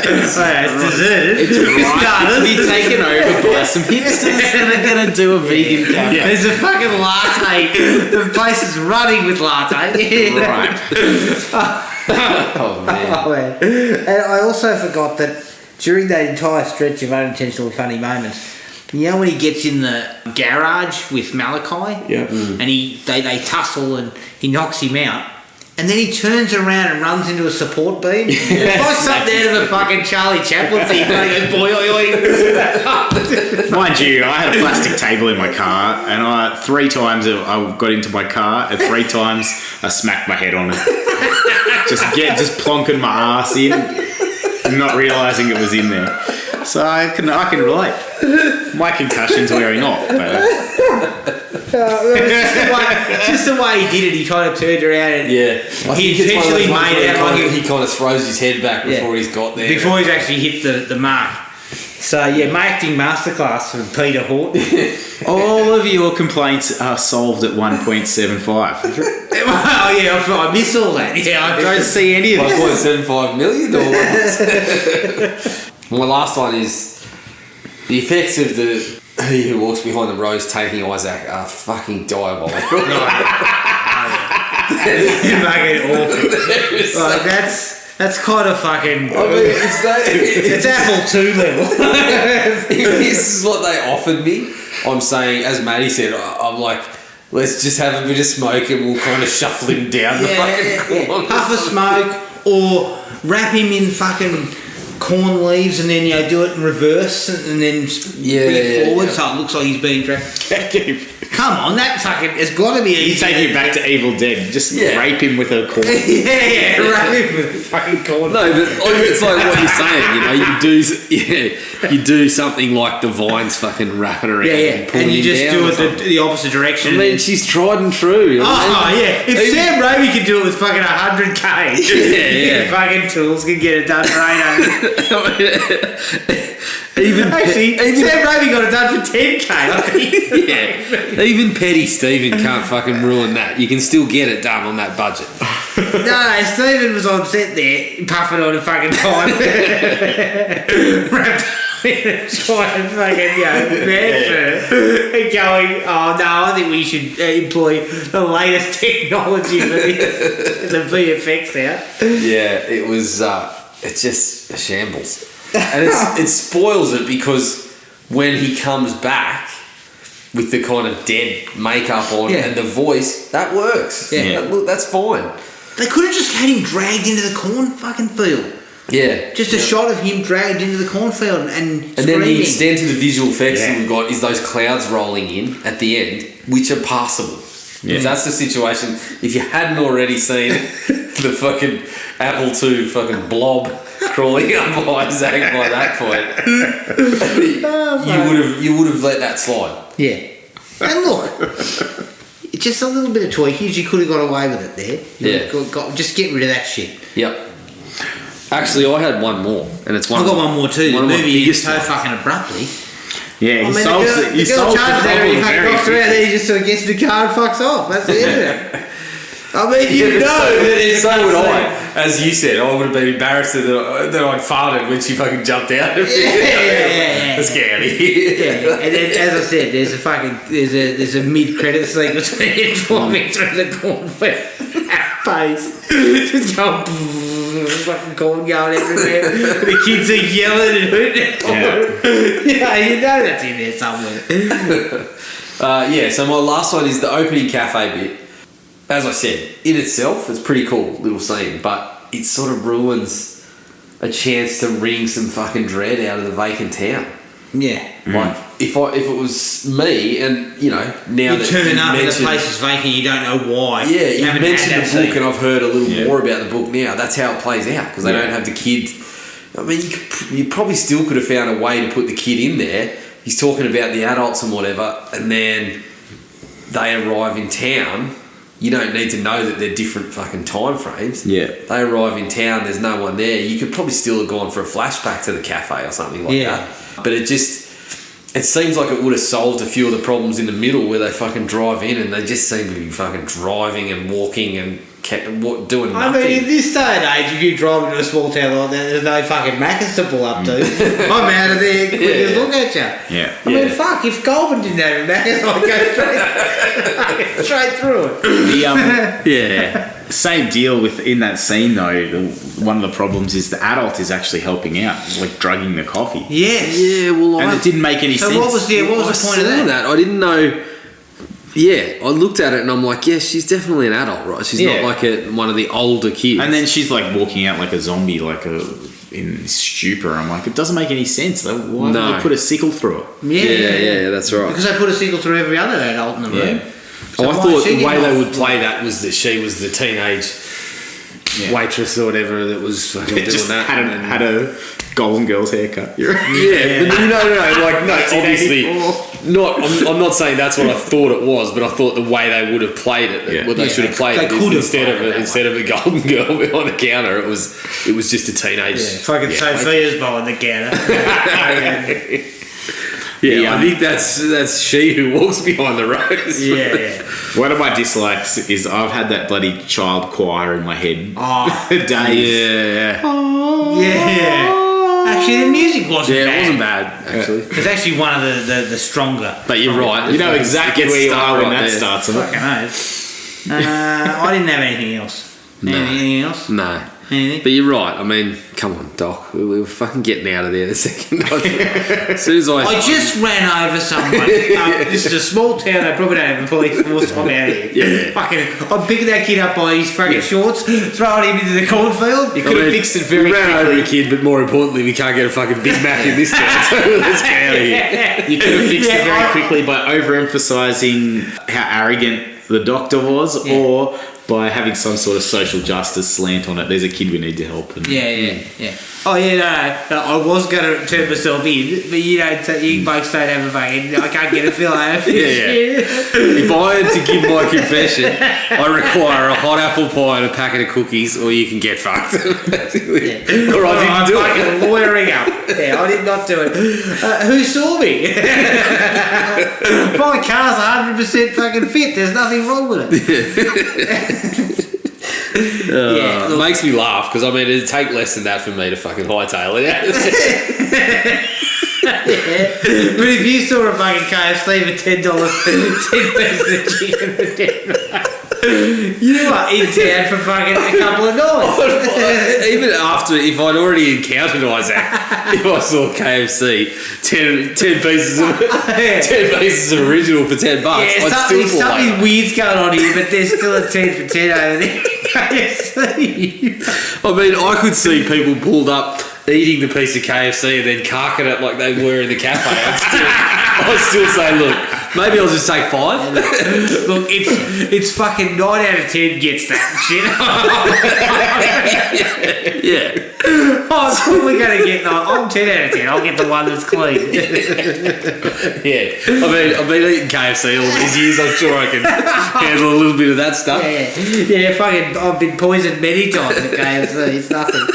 S2: deserted.
S4: It's right to be taken over by some hipsters that are going to do a vegan cafe.
S2: There's a fucking latte. The place is running with latte.
S4: Right.
S3: Oh man.
S2: And I also forgot that during that entire stretch of unintentionally funny moments, when he gets in the garage with Malachi, and they tussle and he knocks him out, and then he turns around and runs into a support beam. It's like something out of a fucking Charlie Chaplin thing. He goes, boy,
S4: Mind you, I had a plastic table in my car, and 3 times I got into my car, and 3 times I smacked my head on it. just plonking my ass in, and not realising it was in there. So I can relate. My concussion's wearing off, but
S2: it's just the way he did it. He kind of turned around and he intentionally made it out like
S3: he kind of throws his head back before he's got there.
S2: Before he's actually hit the mark. So yeah, my acting masterclass from Peter Horton.
S4: all of your complaints are solved at 1.75.
S2: Oh yeah, I missed all that. Yeah, I don't see any of this.
S3: 1.75 million or what? My last one is the effects of the He Who Walks Behind the Rose taking Isaac are fucking diabolical.
S2: Fucking awful. Like, that's kind of fucking.
S3: I mean,
S2: it's Apple II level.
S3: If this is what they offered me, I'm saying, as Matty said, I'm like, let's just have a bit of smoke and we'll kind of shuffle him down the fucking corner.
S2: Puff of smoke or wrap him in fucking corn leaves and then do it in reverse and then bring it forward so it looks like he's being dragged. Come on, that fucking it's got to be easy.
S4: You take him back to Evil Dead. Just rape him with a corn.
S2: rape him with a fucking corn.
S3: No, but it's like what you're saying. You do something like the Vines fucking wrapping around.
S2: And you just do it the opposite direction.
S3: I mean, she's tried and true.
S2: If Sam Raimi could do it with fucking 100k, fucking tools can get it done for 800. Sam Raimi got it done for 10k. I think.
S3: Even Petty Steven can't fucking ruin that. You can still get it done on that budget.
S2: No, Steven was on set there, puffing on a fucking pipe, wrapped up in a giant fucking manfur, and going, oh no, I think we should employ the latest technology for the VFX now.
S3: Yeah, it was. It's just a shambles, and it spoils it because when he comes back with the kind of dead makeup on and the voice, that works. Look, that's fine.
S2: They could have just had him dragged into the corn fucking field.
S3: Yeah.
S2: Just a shot of him dragged into the cornfield and
S3: then the extent of the visual effects that we've got is those clouds rolling in at the end, which are passable. Yeah. If that's the situation, if you hadn't already seen the fucking Apple II fucking blob crawling up Isaac by that point, you would have let that slide.
S2: Yeah. And look, just a little bit of tweakage, you could have got away with it there. Just get rid of that shit.
S3: Yep. Actually, I had one more, and it's one.
S2: I got one more too. The movie ends so fucking abruptly.
S4: Yeah,
S2: the girl charges there and he knocks her out there, he just sort of gets in the car and fucks off. That's the end of it. I mean, you know that it's
S3: so would I. As you said, I would have been embarrassed that I'd farted when she fucking jumped out of
S2: it.
S3: Let's get out of here.
S2: Yeah, and then, as I said, there's a mid-credit scene between him driving through the cornfield at pace. Just going, fucking corn going everywhere. The kids are yelling and hooting. You know that's in there somewhere.
S3: So my last one is the opening cafe bit. As I said, in itself, it's a pretty cool little scene, but it sort of ruins a chance to wring some fucking dread out of the vacant town.
S2: Yeah.
S3: Like, if it was me, and, now
S2: you turn up and the place is vacant, you don't know why.
S3: Yeah, you mentioned the book, and I've heard a little more about the book now. That's how it plays out, because they don't have the kid. I mean, you probably still could have found a way to put the kid in there. He's talking about the adults and whatever, and then they arrive in town. You don't need to know that they're different fucking time frames.
S4: Yeah.
S3: They arrive in town, there's no one there. You could probably still have gone for a flashback to the cafe or something like that. But it seems like it would have solved a few of the problems in the middle where they fucking drive in and they just seem to be fucking driving and walking and doing nothing.
S2: I mean, in this day and age, you drive into a small town like that, there's no fucking Macca's to pull up to. I'm out of there, quick as look at you.
S4: Yeah.
S2: I mean, fuck, if Goulburn didn't have a Macca's, I'd go straight through
S4: it. Same deal within that scene though. One of the problems is the adult is actually helping out, like drugging the coffee.
S2: Yes.
S3: Yeah, well,
S4: and it didn't make any sense.
S2: So what was the point of that?
S3: I didn't know. Yeah, I looked at it and I'm like, yeah, she's definitely an adult, right? She's not like one of the older kids.
S4: And then she's like walking out like a zombie, in stupor. I'm like, it doesn't make any sense. Like, why did they put a sickle through it?
S3: Yeah, that's right.
S2: Because they put a sickle through every other adult in the room. So
S3: I thought the way they would play that was that she was the teenage waitress or whatever that was fucking doing
S4: just
S3: that.
S4: had a Golden Girls haircut.
S3: But obviously not. I'm not saying that's what I thought it was, but I thought the way they would have played it, what they should have played it is instead of a Golden Girl behind the counter, it was just a teenage.
S2: Fucking Sophia's behind the counter.
S3: I think that's she who walks behind the rose.
S2: Yeah.
S4: One of my dislikes is I've had that bloody child choir in my head.
S3: Days.
S2: Yeah. Actually, the music wasn't bad.
S3: It wasn't bad, actually.
S2: It's actually one of the stronger.
S3: But you're right.
S4: You know exactly where you are when that
S3: there.
S4: starts.
S2: Fucking knows. I didn't have anything else. Anything else?
S3: No.
S2: Anything?
S3: But you're right. I mean, come on, Doc. We were fucking getting out of there the second. As soon as
S2: I just ran over someone. This is a small town. They probably don't have a police force. I'm out of here. I'm picking that kid up by his fucking shorts, throwing him into the cornfield.
S4: You could have fixed it very quickly.
S3: We ran over a kid, but more importantly, we can't get a fucking Big Mac in this town. So let's get out of here.
S4: You could have fixed it very quickly by overemphasising how arrogant the doctor was, or by having some sort of social justice slant on it. There's a kid we need to help. And
S2: Oh yeah, no. I was going to turn myself in, but you folks don't have a fucking. I can't get a feel out of it.
S3: If I had to give my confession, I require a hot apple pie and a packet of cookies, or you can get fucked. Basically. Or I didn't do it.
S2: Lawyering up. Yeah, I did not do it. Who saw me? My car's 100% fucking fit. There's nothing wrong with it.
S3: It makes me laugh because I mean it'd take less than that for me to fucking hightail it out.
S2: But if you saw a fucking KFC for $10, 10 pieces of chicken for $10, you are in town for fucking a couple of nights.
S3: Even after, if I'd already encountered Isaac, if I saw KFC, 10 pieces of 10 pieces of original for $10, I'd still fall
S2: something
S3: over.
S2: weird's going on here, but there's still a 10 for 10 over there. KFC.
S3: I mean, I could see people pulled up eating the piece of KFC and then carking it like they were in the cafe. I'd still say, look, maybe I'll just take 5.
S2: Look, it's fucking 9 out of 10 gets that shit. I'm probably going to get, I'm 10 out of 10. I'll get the one that's clean.
S3: I've been eating KFC all these years. I'm sure I can handle a little bit of that stuff.
S2: Fucking, I've been poisoned many times at KFC. It's nothing.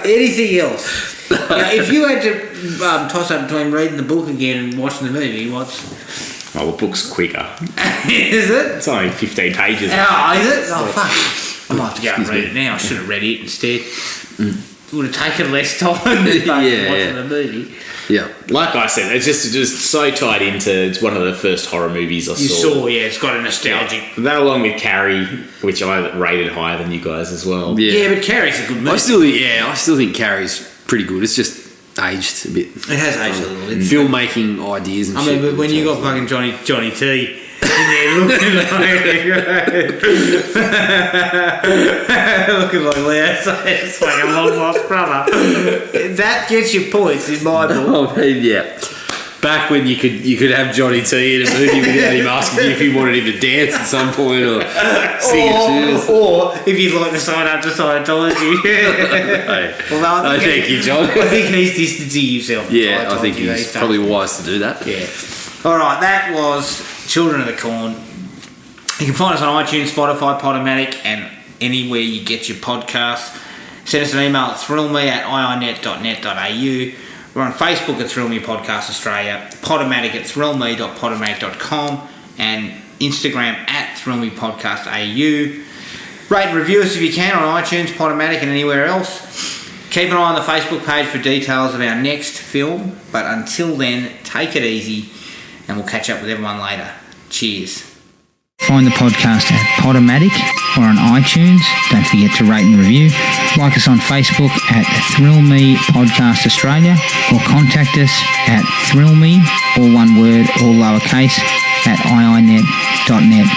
S2: Anything else? Now, if you had to toss up between reading the book again and watching the movie, what's...
S4: Oh, the book's quicker.
S2: Is it?
S4: It's only 15 pages.
S2: Oh, is it? Oh, fuck. I might have to go and read it now. I should have read it instead. It would have taken less time than watching the movie.
S3: Yeah.
S4: Like I said, it's just so tied into... It's one of the first horror movies I saw.
S2: It's got a nostalgic...
S4: That along with Carrie, which I rated higher than you guys as well.
S2: Yeah, but Carrie's a good movie.
S3: I still think Carrie's pretty good. It's just aged a bit.
S2: It has aged a little bit.
S3: Filmmaking ideas and shit.
S2: I mean, but when you got fucking Johnny T in there looking like Leo, so it's like a long lost brother. That gets your points in my book.
S3: I mean, back when you could have Johnny T in a movie without him asking you if you wanted him to dance at some point or sing a tune.
S2: Or if you'd like to sign up to Scientology.
S3: No, thank you, John.
S2: I think he's distancing himself.
S3: Yeah, I think he's probably wise to do that.
S2: Yeah. Alright, that was Children of the Corn. You can find us on iTunes, Spotify, Podomatic, and anywhere you get your podcasts. Send us an email at thrillme@iinet.net.au. We're on Facebook at Thrill Me Podcast Australia, Podomatic at thrillme.podomatic.com, and Instagram at Thrill Me Podcast AU. Rate and review us if you can on iTunes, Podomatic, and anywhere else. Keep an eye on the Facebook page for details of our next film. But until then, take it easy, and we'll catch up with everyone later. Cheers.
S7: Find the podcast at Podomatic or on iTunes. Don't forget to rate and review. Like us on Facebook at Thrill Me Podcast Australia or contact us at thrillme, all one word, all lowercase, at iinet.net.au.